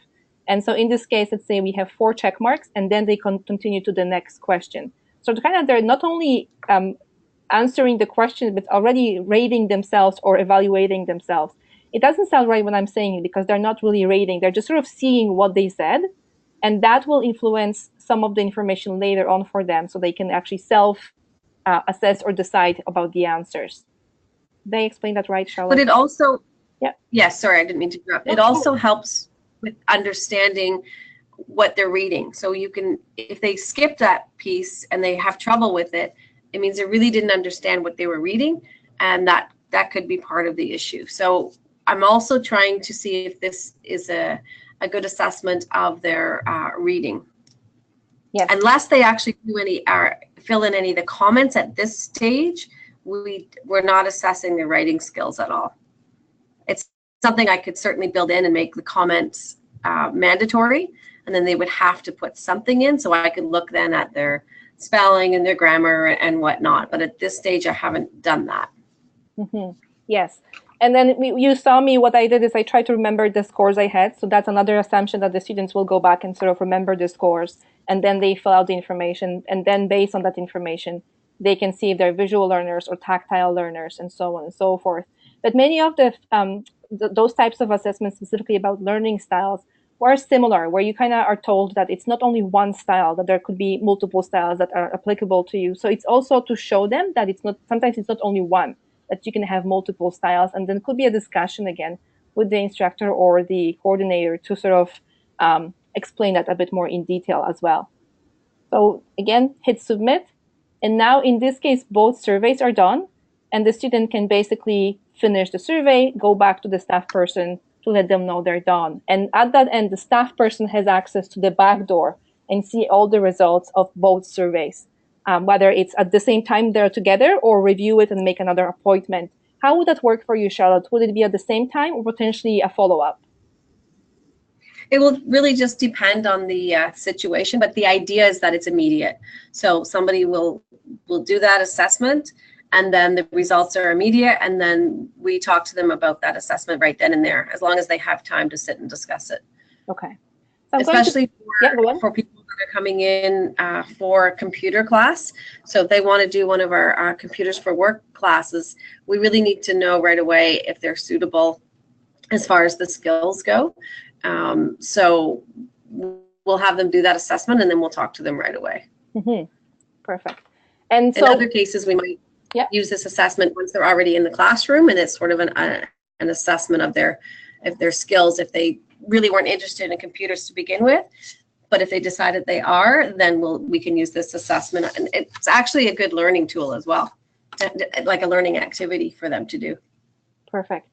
And so in this case, let's say we have 4 check marks, and then they continue to the next question. So kind of they're not only answering the question, but already rating themselves or evaluating themselves. It doesn't sound right when I'm saying it because they're not really rating. They're just sort of seeing what they said, and that will influence some of the information later on for them so they can actually self-assess or decide about the answers. Did I explain that right, Charlotte? But it also, yeah. Yes, sorry, I didn't mean to interrupt. It also helps with understanding what they're reading. So you can, if they skip that piece and they have trouble with it, it means they really didn't understand what they were reading, and that could be part of the issue. So I'm also trying to see if this is a good assessment of their reading. Yes. Unless they actually do fill in any of the comments at this stage, we're not assessing their writing skills at all. It's something I could certainly build in and make the comments mandatory, and then they would have to put something in so I could look then at their spelling and their grammar and whatnot. But at this stage, I haven't done that. Mm-hmm. Yes. And then you saw me, what I did is I tried to remember the scores I had. So that's another assumption that the students will go back and sort of remember the scores, and then they fill out the information. And then based on that information, they can see if they're visual learners or tactile learners and so on and so forth. But many of those types of assessments, specifically about learning styles, were similar, where you kind of are told that it's not only one style, that there could be multiple styles that are applicable to you. So it's also to show them that sometimes it's not only one, that you can have multiple styles, and then could be a discussion again with the instructor or the coordinator to sort of explain that a bit more in detail as well. So again, hit submit. And now in this case, both surveys are done, and the student can basically finish the survey, go back to the staff person to let them know they're done. And at that end, the staff person has access to the back door and see all the results of both surveys, whether it's at the same time they're together or review it and make another appointment. How would that work for you, Charlotte? Would it be at the same time or potentially a follow-up? It will really just depend on the situation, but the idea is that it's immediate. So somebody will do that assessment, and then the results are immediate, and then we talk to them about that assessment right then and there, as long as they have time to sit and discuss it. Okay. So especially for people that are coming in for computer class. So if they want to do one of our computers for work classes, we really need to know right away if they're suitable as far as the skills go. So we'll have them do that assessment, and then we'll talk to them right away. Mm-hmm. Perfect. And so in other cases, we might use this assessment once they're already in the classroom, and it's sort of an assessment of their skills if they really weren't interested in computers to begin with. But if they decided they are, then we can use this assessment. And it's actually a good learning tool as well, like a learning activity for them to do. Perfect.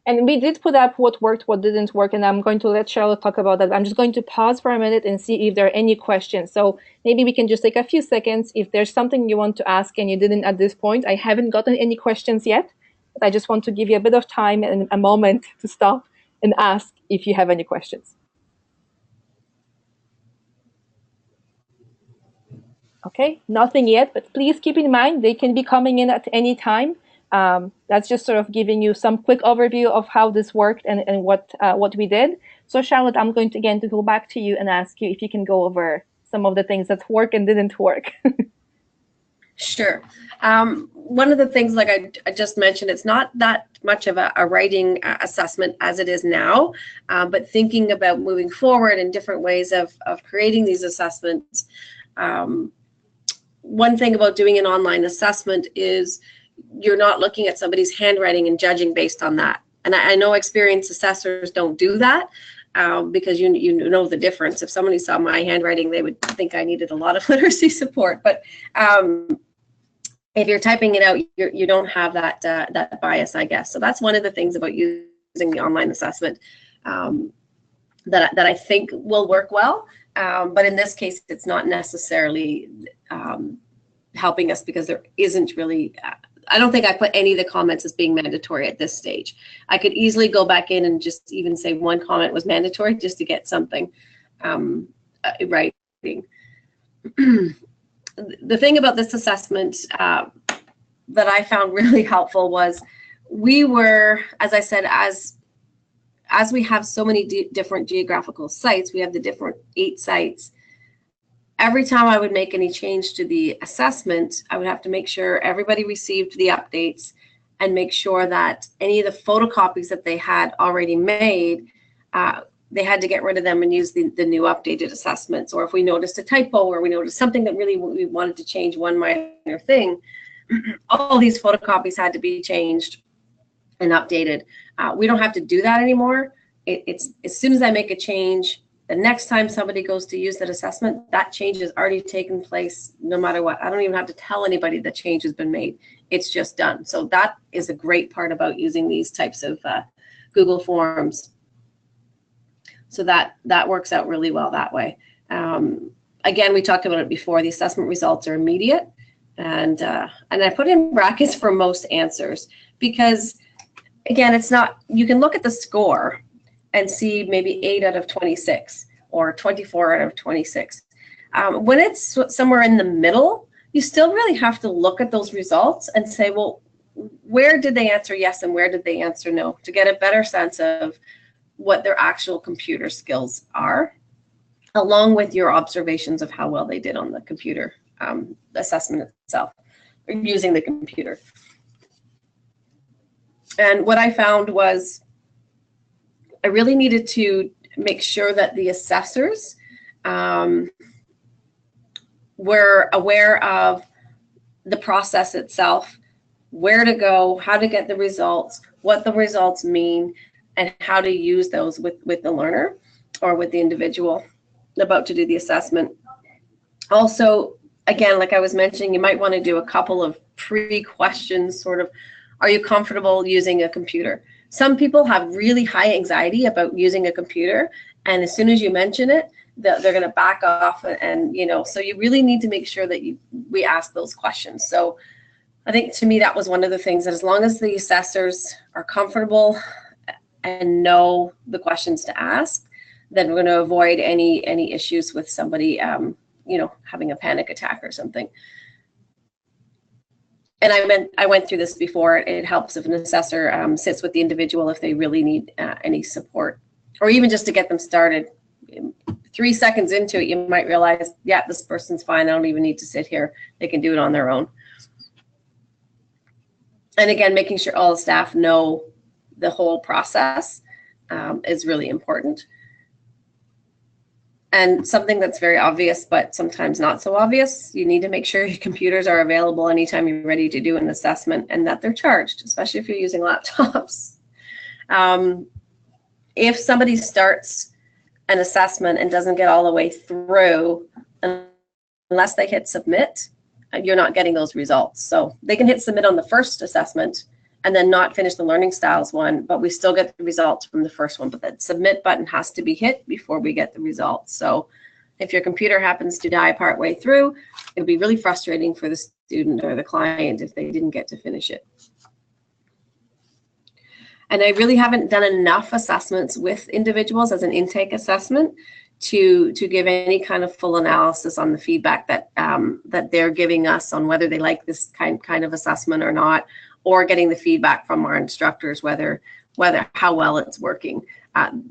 And we did put up what worked, what didn't work, and I'm going to let Charlotte talk about that. I'm just going to pause for a minute and see if there are any questions. So maybe we can just take a few seconds. If there's something you want to ask and you didn't at this point, I haven't gotten any questions yet, but I just want to give you a bit of time and a moment to stop and ask if you have any questions. Okay, nothing yet, but please keep in mind they can be coming in at any time. That's just sort of giving you some quick overview of how this worked and what we did. So Charlotte, I'm going to again to go back to you and ask you if you can go over some of the things that work and didn't work. Sure. One of the things, like I just mentioned, it's not that much of a writing assessment as it is now, but thinking about moving forward and different ways of creating these assessments. One thing about doing an online assessment is you're not looking at somebody's handwriting and judging based on that. And I know experienced assessors don't do that because you know the difference. If somebody saw my handwriting, they would think I needed a lot of literacy support. But if you're typing it out, you don't have that that bias, I guess. So that's one of the things about using the online assessment that I think will work well. But in this case, it's not necessarily helping us because there isn't really, I don't think I put any of the comments as being mandatory at this stage. I could easily go back in and just even say one comment was mandatory just to get something writing. The thing about this assessment that I found really helpful was we were, as I said, as we have so many different geographical sites, we have the different 8 sites. Every time I would make any change to the assessment, I would have to make sure everybody received the updates and make sure that any of the photocopies that they had already made, they had to get rid of them and use the new updated assessments. Or if we noticed a typo or we noticed something that really we wanted to change, one minor thing, all these photocopies had to be changed and updated. We don't have to do that anymore. It's as soon as I make a change, the next time somebody goes to use that assessment, that change has already taken place no matter what. I don't even have to tell anybody the change has been made. It's just done. So that is a great part about using these types of Google Forms. So that works out really well that way. Again, we talked about it before. The assessment results are immediate. And I put in brackets for most answers because, again, it's not, you can look at the score and see maybe 8 out of 26 or 24 out of 26. When it's somewhere in the middle, you still really have to look at those results and say, well, where did they answer yes and where did they answer no, to get a better sense of what their actual computer skills are, along with your observations of how well they did on the computer assessment itself, or using the computer. And what I found was I really needed to make sure that the assessors were aware of the process itself, where to go, how to get the results, what the results mean, and how to use those with the learner or with the individual about to do the assessment. Also, again, like I was mentioning, you might want to do a couple of pre-questions, sort of, are you comfortable using a computer? Some people have really high anxiety about using a computer, and as soon as you mention it, they're going to back off, and you know, so you really need to make sure that we ask those questions. So I think to me that was one of the things, that as long as the assessors are comfortable and know the questions to ask, then we're going to avoid any issues with somebody you know, having a panic attack or something. And I went through this before. It helps if an assessor sits with the individual if they really need any support, or even just to get them started. 3 seconds into it, you might realize, yeah, this person's fine. I don't even need to sit here. They can do it on their own. And again, making sure all the staff know the whole process is really important. And something that's very obvious, but sometimes not so obvious, you need to make sure your computers are available anytime you're ready to do an assessment, and that they're charged, especially if you're using laptops. If somebody starts an assessment and doesn't get all the way through, unless they hit submit, you're not getting those results. So they can hit submit on the first assessment and then not finish the learning styles one, but we still get the results from the first one. But that submit button has to be hit before we get the results. So if your computer happens to die partway through, it'll be really frustrating for the student or the client if they didn't get to finish it. And I really haven't done enough assessments with individuals as an intake assessment to give any kind of full analysis on the feedback that that they're giving us on whether they like this kind of assessment or not, or getting the feedback from our instructors whether how well it's working.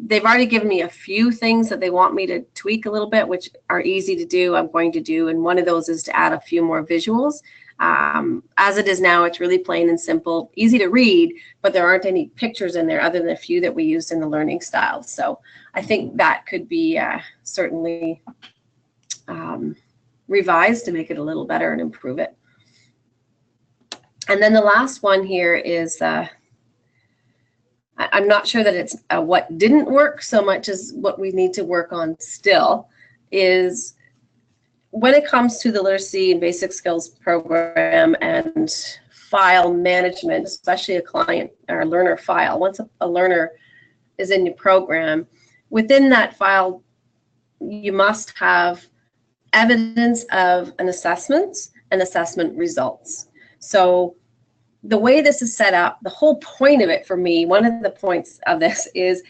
They've already given me a few things that they want me to tweak a little bit, which are easy to do. I'm going to do, and one of those is to add a few more visuals. As it is now, it's really plain and simple, easy to read, but there aren't any pictures in there other than a few that we used in the learning styles. So I think that could be certainly revised to make it a little better and improve it. And then the last one here is, I'm not sure that it's what didn't work so much as what we need to work on still, is when it comes to the literacy and basic skills program and file management, especially a client or a learner file. Once a learner is in your program, within that file, you must have evidence of an assessment and assessment results. So the way this is set up, the whole point of it for me, one of the points of this is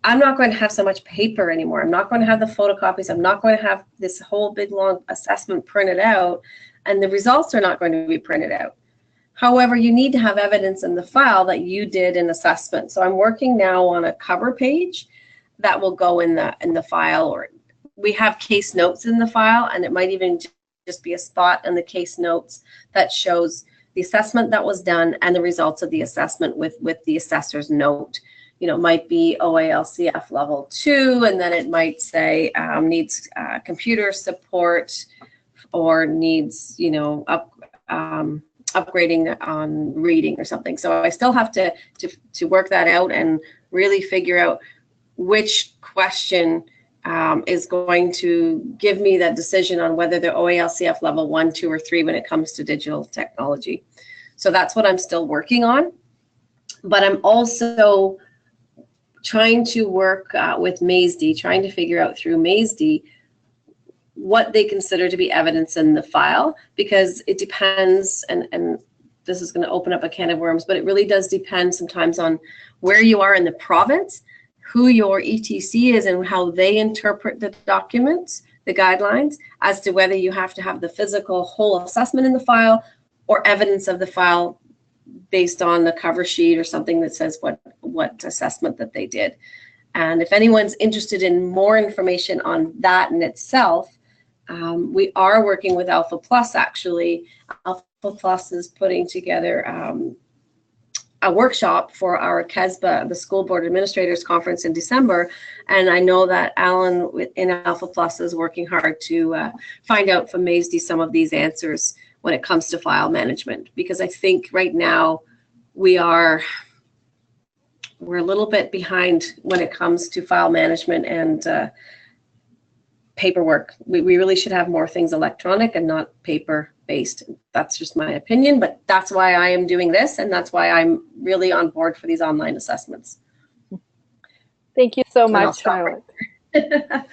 I'm not going to have so much paper anymore. I'm not going to have the photocopies. I'm not going to have this whole big long assessment printed out, and the results are not going to be printed out. However, you need to have evidence in the file that you did an assessment. So I'm working now on a cover page that will go in the file, or we have case notes in the file, and it might even just be a spot in the case notes that shows the assessment that was done and the results of the assessment with the assessor's note. You know, it might be OALCF level 2, and then it might say needs computer support, or needs, you know, upgrading on reading or something. So I still have to work that out and really figure out which question is going to give me that decision on whether they're OALCF level 1, 2, or 3 when it comes to digital technology. So that's what I'm still working on. But I'm also trying to work with MAISD, trying to figure out through MAISD what they consider to be evidence in the file, because it depends, and this is going to open up a can of worms, but it really does depend sometimes on where you are in the province, who your ETC is, and how they interpret the documents, the guidelines, as to whether you have to have the physical whole assessment in the file or evidence of the file based on the cover sheet or something that says what assessment that they did. And if anyone's interested in more information on that in itself, we are working with AlphaPlus actually. AlphaPlus is putting together a workshop for our KESBA, the School Board Administrators Conference in December. And I know that Alan in AlphaPlus is working hard to find out from MAISD some of these answers when it comes to file management, because I think right now we're a little bit behind when it comes to file management and paperwork. We really should have more things electronic and not paper based. That's just my opinion, but that's why I am doing this, and that's why I'm really on board for these online assessments. Thank you so much, Charlotte.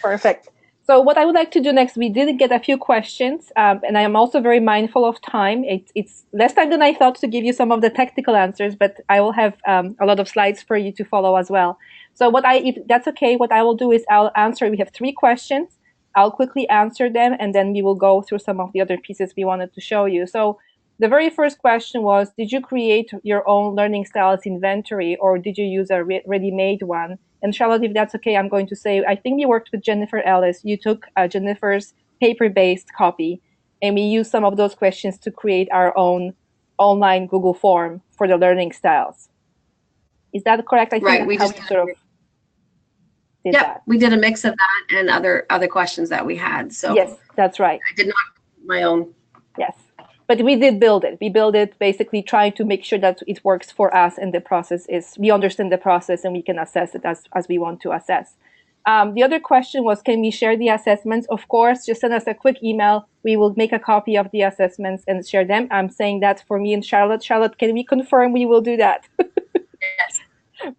Perfect. So what I would like to do next, we did get a few questions, and I am also very mindful of time. It's less time than I thought to give you some of the technical answers, but I will have a lot of slides for you to follow as well. So if that's okay, what I will do is I'll answer. We have 3 questions. I'll quickly answer them, and then we will go through some of the other pieces we wanted to show you. So the very first question was, did you create your own learning styles inventory, or did you use a ready-made one? And Charlotte, if that's okay, I'm going to say, I think we worked with Jennifer Ellis. You took Jennifer's paper-based copy, and we used some of those questions to create our own online Google form for the learning styles. Is that correct? I think right. we just sort of did that. We did a mix of that and other questions that we had. So yes, that's right. I did not my own. Yes. But we did build it. We build it basically trying to make sure that it works for us, and the process is, we understand the process and we can assess it as we want to assess. The other question was, can we share the assessments? Of course, just send us a quick email. We will make a copy of the assessments and share them. I'm saying that for me and Charlotte. Charlotte, can we confirm we will do that? Yes.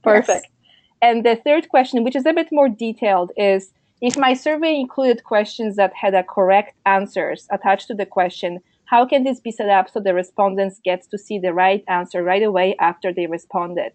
Perfect. Yes. And the third question, which is a bit more detailed, is if my survey included questions that had a correct answers attached to the question, how can this be set up so the respondents get to see the right answer right away after they responded?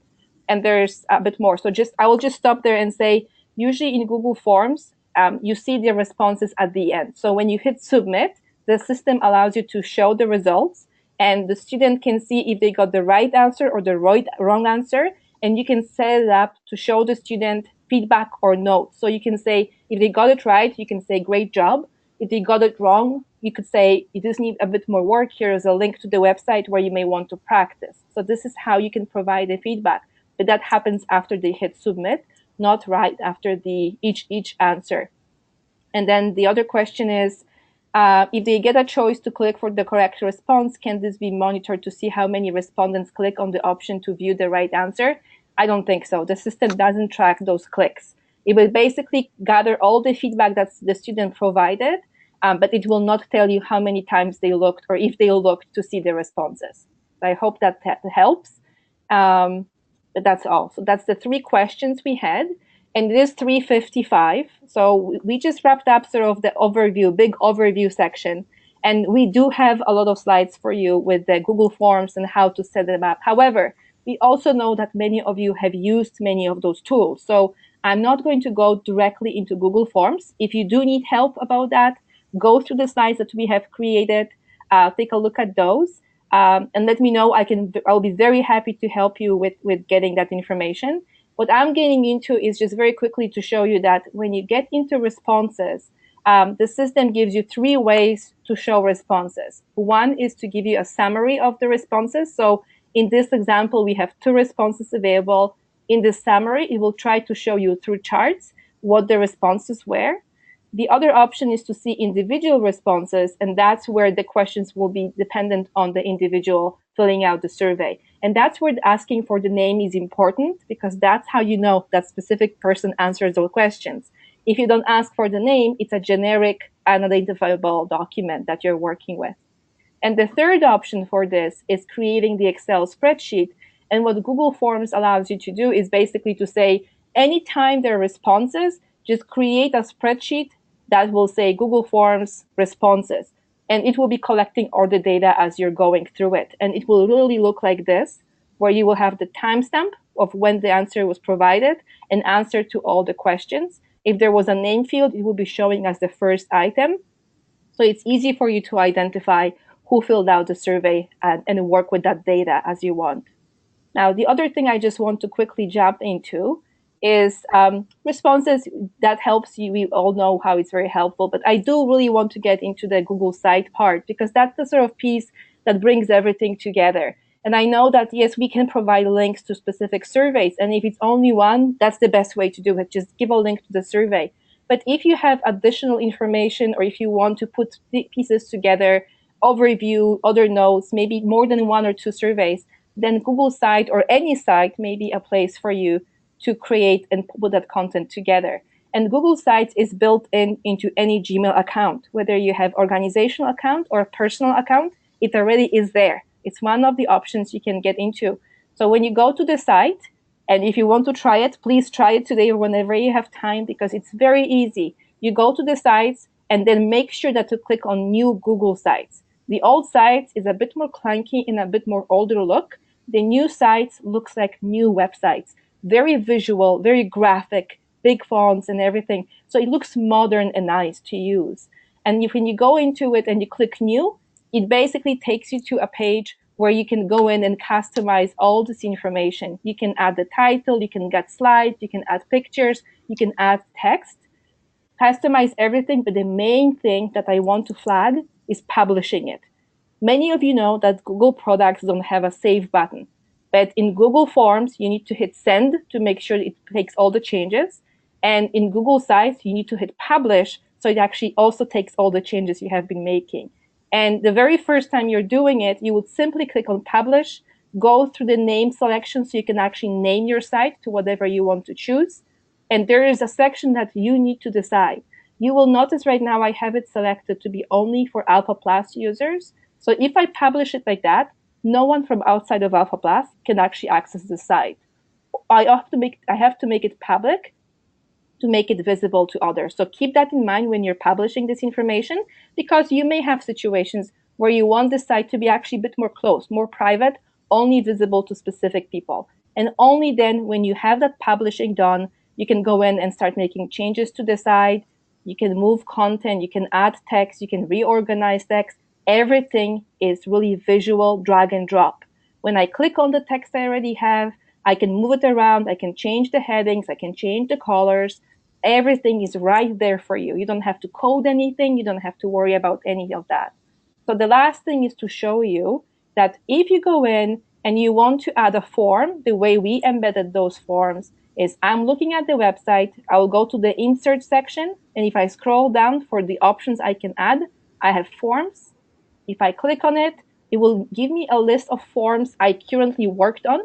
And there's a bit more. So I will just stop there and say, usually in Google Forms, you see the responses at the end. So when you hit submit, the system allows you to show the results, and the student can see if they got the right answer or the wrong answer. And you can set it up to show the student feedback or notes. So you can say, if they got it right, you can say, great job. If they got it wrong, you could say, you just need a bit more work. Here is a link to the website where you may want to practice. So this is how you can provide the feedback. But that happens after they hit submit, not right after each answer. And then the other question is, If they get a choice to click for the correct response, can this be monitored to see how many respondents click on the option to view the right answer? I don't think so. The system doesn't track those clicks. It will basically gather all the feedback that the student provided, but it will not tell you how many times they looked or if they looked to see the responses. I hope that helps. But that's all. So that's the 3 questions we had. And it is 3:55. So we just wrapped up sort of the overview, big overview section. And we do have a lot of slides for you with the Google Forms and how to set them up. However, we also know that many of you have used many of those tools. So I'm not going to go directly into Google Forms. If you do need help about that, go through the slides that we have created, take a look at those, and let me know. I'll be very happy to help you with getting that information. What I'm getting into is just very quickly to show you that when you get into responses, the system gives you 3 ways to show responses. One is to give you a summary of the responses. So in this example, we have 2 responses available. In the summary, it will try to show you through charts what the responses were. The other option is to see individual responses, and that's where the questions will be dependent on the individual filling out the survey. And that's where asking for the name is important, because that's how you know that specific person answers those questions. If you don't ask for the name, it's a generic, unidentifiable document that you're working with. And the third option for this is creating the Excel spreadsheet. And what Google Forms allows you to do is basically to say, anytime there are responses, just create a spreadsheet that will say Google Forms responses. And it will be collecting all the data as you're going through it. And it will really look like this, where you will have the timestamp of when the answer was provided and answer to all the questions. If there was a name field, it will be showing as the first item. So it's easy for you to identify who filled out the survey and work with that data as you want. Now, the other thing I just want to quickly jump into is responses. That helps you. We all know how it's very helpful, but I do really want to get into the Google Site part, because that's the sort of piece that brings everything together. And I know that, yes, we can provide links to specific surveys. And if it's only one, that's the best way to do it. Just give a link to the survey. But if you have additional information, or if you want to put pieces together, overview, other notes, maybe more than 1 or 2 surveys, then Google Site or any site may be a place for you to create and put that content together. And Google Sites is built into any Gmail account, whether you have organizational account or a personal account, it already is there. It's one of the options you can get into. So when you go to the site, and if you want to try it, please try it today or whenever you have time, because it's very easy. You go to the sites and then make sure that you click on New Google Sites. The old sites is a bit more clunky and a bit more older look. The new sites looks like new websites. Very visual, very graphic, big fonts and everything. So it looks modern and nice to use. And when you go into it and you click New, it basically takes you to a page where you can go in and customize all this information. You can add the title, you can get slides, you can add pictures, you can add text, customize everything. But the main thing that I want to flag is publishing it. Many of you know that Google products don't have a save button. But in Google Forms, you need to hit send to make sure it takes all the changes. And in Google Sites, you need to hit publish, so it actually also takes all the changes you have been making. And the very first time you're doing it, you would simply click on publish, go through the name selection so you can actually name your site to whatever you want to choose. And there is a section that you need to decide. You will notice right now I have it selected to be only for AlphaPlus users. So if I publish it like that, no one from outside of AlphaPlus can actually access the site. I have to make it public to make it visible to others. So keep that in mind when you're publishing this information, because you may have situations where you want the site to be actually a bit more closed, more private, only visible to specific people. And only then, when you have that publishing done, you can go in and start making changes to the site. You can move content, you can add text, you can reorganize text. Everything is really visual, drag and drop. When I click on the text I already have, I can move it around, I can change the headings, I can change the colors. Everything is right there for you. You don't have to code anything, you don't have to worry about any of that. So the last thing is to show you that if you go in and you want to add a form, the way we embedded those forms is I'm looking at the website, I will go to the insert section, and if I scroll down for the options I can add, I have forms. If I click on it, it will give me a list of forms I currently worked on.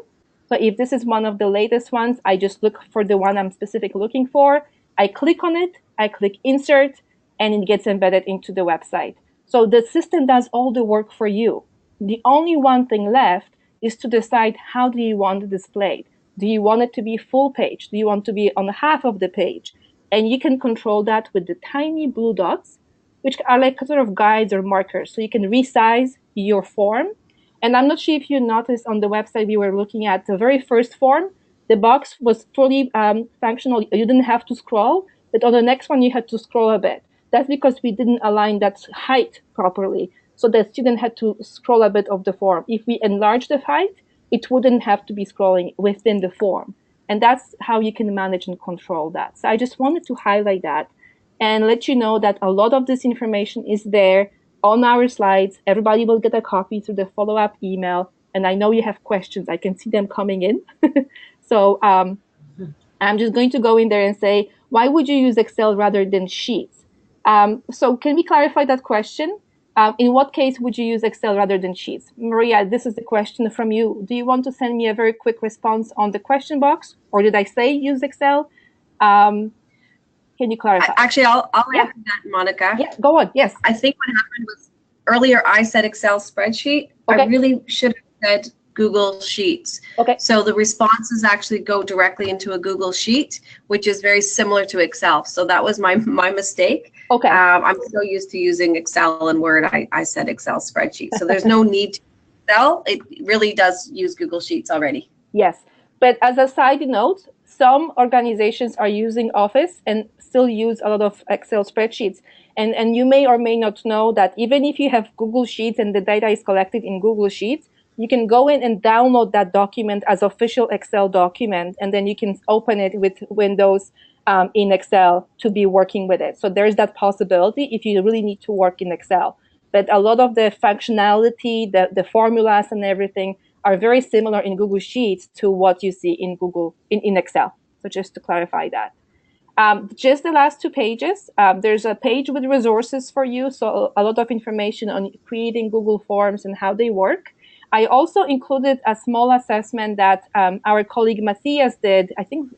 So if this is one of the latest ones, I just look for the one I'm specifically looking for. I click on it, I click insert, and it gets embedded into the website. So the system does all the work for you. The only one thing left is to decide how do you want it displayed. Do you want it to be full page? Do you want to be on half of the page? And you can control that with the tiny blue dots, which are like sort of guides or markers. So you can resize your form. And I'm not sure if you noticed on the website we were looking at the very first form, the box was fully functional. You didn't have to scroll, but on the next one you had to scroll a bit. That's because we didn't align that height properly. So the student had to scroll a bit of the form. If we enlarge the height, it wouldn't have to be scrolling within the form. And that's how you can manage and control that. So I just wanted to highlight that and let you know that a lot of this information is there on our slides. Everybody will get a copy through the follow-up email. And I know you have questions. I can see them coming in. So I'm just going to go in there and say, why would you use Excel rather than Sheets? So can we clarify that question? In what case would you use Excel rather than Sheets? Maria, this is the question from you. Do you want to send me a very quick response on the question box? Or did I say use Excel? Can you clarify? Actually, I'll answer that, Monica. Yeah, go on. Yes. I think what happened was earlier I said Excel spreadsheet. Okay. I really should have said Google Sheets. Okay. So the responses actually go directly into a Google Sheet, which is very similar to Excel. So that was my mistake. Okay. I'm so used to using Excel and Word. I said Excel spreadsheet. So there's no need to Excel. It really does use Google Sheets already. Yes. But as a side note, some organizations are using Office and still use a lot of Excel spreadsheets. And you may or may not know that even if you have Google Sheets and the data is collected in Google Sheets, you can go in and download that document as official Excel document, and then you can open it with Windows in Excel to be working with it. So there's that possibility if you really need to work in Excel. But a lot of the functionality, the formulas and everything are very similar in Google Sheets to what you see in in Excel. So just to clarify that. Just the last 2 pages, there's a page with resources for you. So a lot of information on creating Google Forms and how they work. I also included a small assessment that our colleague Matthias did. I think,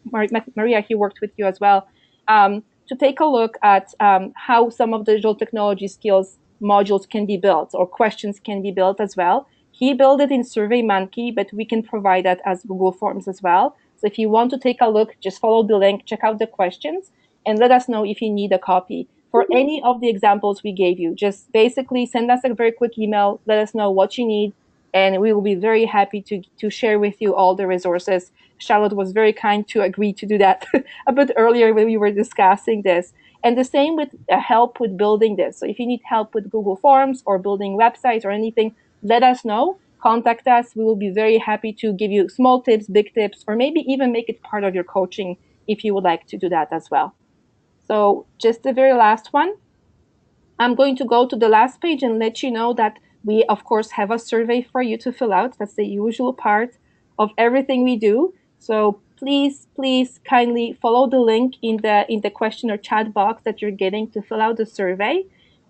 Maria, he worked with you as well, to take a look at how some of the digital technology skills modules can be built or questions can be built as well. He built it in SurveyMonkey, but we can provide that as Google Forms as well. So if you want to take a look, just follow the link, check out the questions, and let us know if you need a copy. For any of the examples we gave you, just basically send us a very quick email, let us know what you need, and we will be very happy to share with you all the resources. Charlotte was very kind to agree to do that a bit earlier when we were discussing this. And the same with help with building this. So if you need help with Google Forms or building websites or anything, let us know. Contact us. We will be very happy to give you small tips, big tips, or maybe even make it part of your coaching if you would like to do that as well. So just the very last one. I'm going to go to the last page and let you know that we, of course, have a survey for you to fill out. That's the usual part of everything we do. So please kindly follow the link in the question or chat box that you're getting to fill out the survey.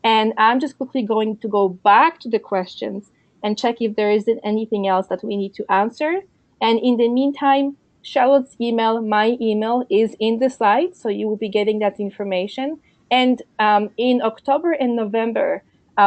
And I'm just quickly going to go back to the questions and check if there isn't anything else that we need to answer. And in the meantime, Charlotte's email, my email, is in the slide, so you will be getting that information. And in October and November,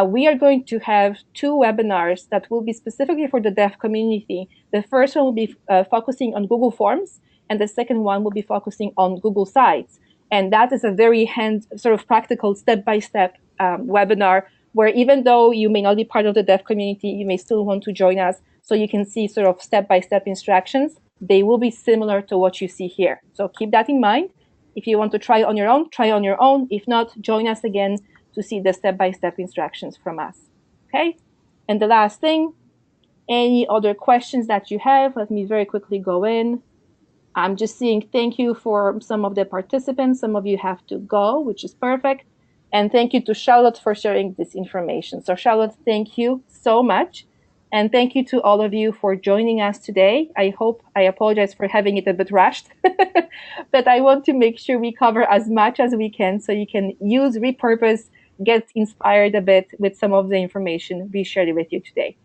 we are going to have 2 webinars that will be specifically for the deaf community. The first one will be focusing on Google Forms, and the second one will be focusing on Google Sites. And that is a very sort of practical step-by-step webinar where even though you may not be part of the deaf community, you may still want to join us so you can see sort of step-by-step instructions. They will be similar to what you see here. So keep that in mind. If you want to try on your own, try on your own. If not, join us again to see the step-by-step instructions from us. Okay? And the last thing, any other questions that you have, let me very quickly go in. I'm just seeing thank you for some of the participants. Some of you have to go, which is perfect. And thank you to Charlotte for sharing this information. So Charlotte, thank you so much. And thank you to all of you for joining us today. I apologize for having it a bit rushed, but I want to make sure we cover as much as we can so you can repurpose get inspired a bit with some of the information we shared with you today.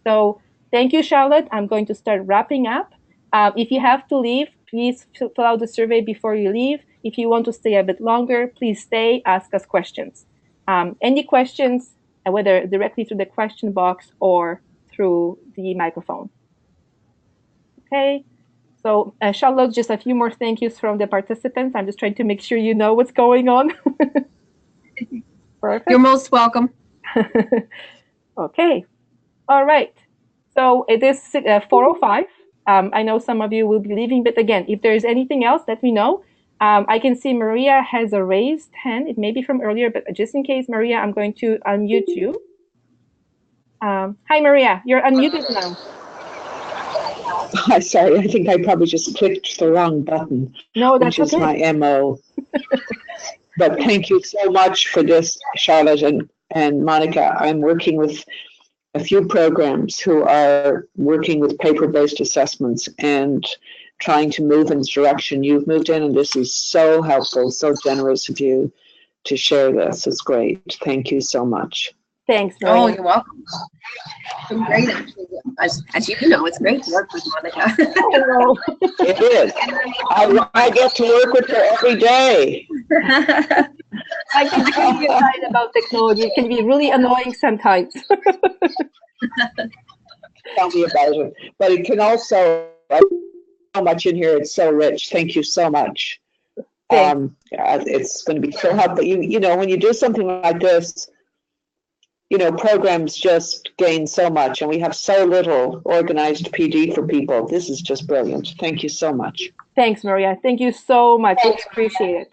So thank you, Charlotte. I'm going to start wrapping up. If you have to leave, please fill out the survey before you leave. If you want to stay a bit longer, please stay, ask us questions. Any questions, whether directly through the question box or through the microphone. Okay, so Charlotte, just a few more thank yous from the participants. I'm just trying to make sure you know what's going on. Perfect. You're most welcome. Okay, all right. So it is 4:05. I know some of you will be leaving, but again, if there's anything else, let me know. I can see Maria has a raised hand. It may be from earlier, but just in case, Maria, I'm going to unmute you. Hi, Maria. You're unmuted now. I'm sorry, I think I probably just clicked the wrong button. No, that's which is okay. my MO. But thank you so much for this, Charlotte and Monica. I'm working with a few programs who are working with paper-based assessments and trying to move in the direction you've moved in, and this is so helpful, so generous of you to share this. It's great. Thank you so much. Thanks, Maria. Oh, you're welcome. It's been great, actually. As you know, it's great to work with Monica. It is. I get to work with her every day. I can be really excited about technology. It can be really annoying sometimes. Tell me about it. But it can also, so much in here. It's so rich. Thank you so much. It's going to be so helpful. You know, when you do something like this, you know, programs just gain so much, and we have so little organized PD for people. This is just brilliant. Thank you so much. Thanks, Maria. Thank you so much. I appreciate it.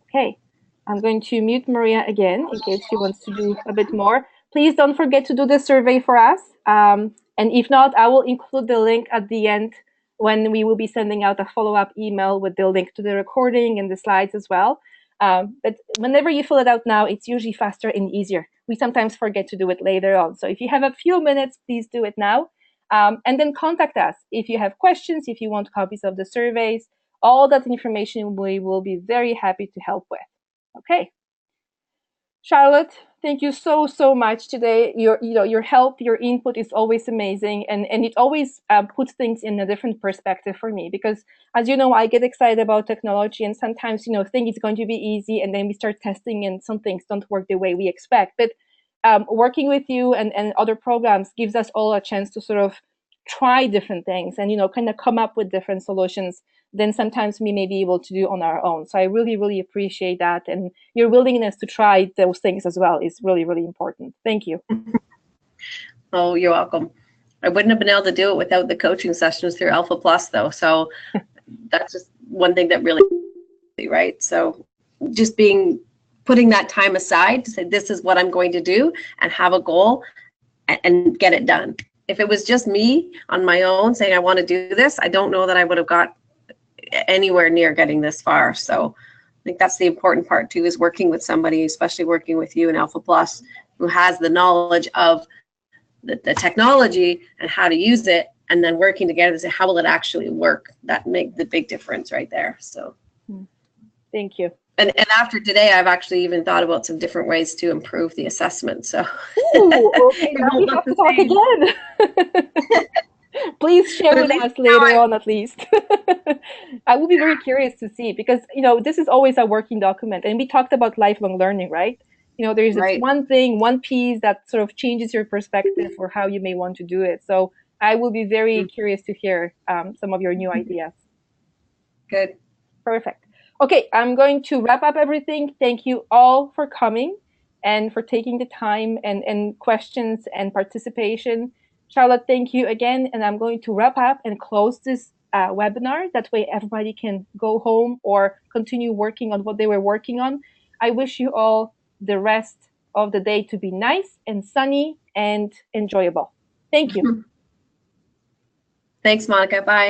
Okay, I'm going to mute Maria again in case she wants to do a bit more. Please don't forget to do the survey for us. And if not, I will include the link at the end when we will be sending out a follow-up email with the link to the recording and the slides as well. But whenever you fill it out now, it's usually faster and easier. We sometimes forget to do it later on. So if you have a few minutes, please do it now. And then contact us if you have questions, if you want copies of the surveys. All that information we will be very happy to help with. Okay. Charlotte, thank you so much today. Your help, your input is always amazing, and it always puts things in a different perspective for me, because as you know, I get excited about technology, and sometimes think it's going to be easy, and then we start testing and some things don't work the way we expect. But working with you and other programs gives us all a chance to sort of try different things and kind of come up with different solutions than sometimes we may be able to do on our own. So I really appreciate that, and your willingness to try those things as well is really important. Thank you. Oh, you're welcome. I wouldn't have been able to do it without the coaching sessions through AlphaPlus, though. So that's just one thing that really, right? So just putting that time aside to say, this is what I'm going to do, and have a goal and get it done. If it was just me on my own saying I want to do this, I don't know that I would have got anywhere near getting this far. So I think that's the important part too, is working with somebody, especially working with you and AlphaPlus, who has the knowledge of the technology and how to use it, and then working together to say, how will it actually work? That make the big difference right there. So thank you. And after today, I've actually even thought about some different ways to improve the assessment. So ooh, okay, now we have to talk again. Please share with us later on, at least. I will be very curious to see, because this is always a working document, and we talked about lifelong learning, right? There's this one thing, one piece that sort of changes your perspective for how you may want to do it. So I will be very curious to hear some of your new ideas. Good. Perfect. Okay, I'm going to wrap up everything. Thank you all for coming and for taking the time and questions and participation. Charlotte, thank you again. And I'm going to wrap up and close this webinar. That way everybody can go home or continue working on what they were working on. I wish you all the rest of the day to be nice and sunny and enjoyable. Thank you. Thanks, Monica. Bye.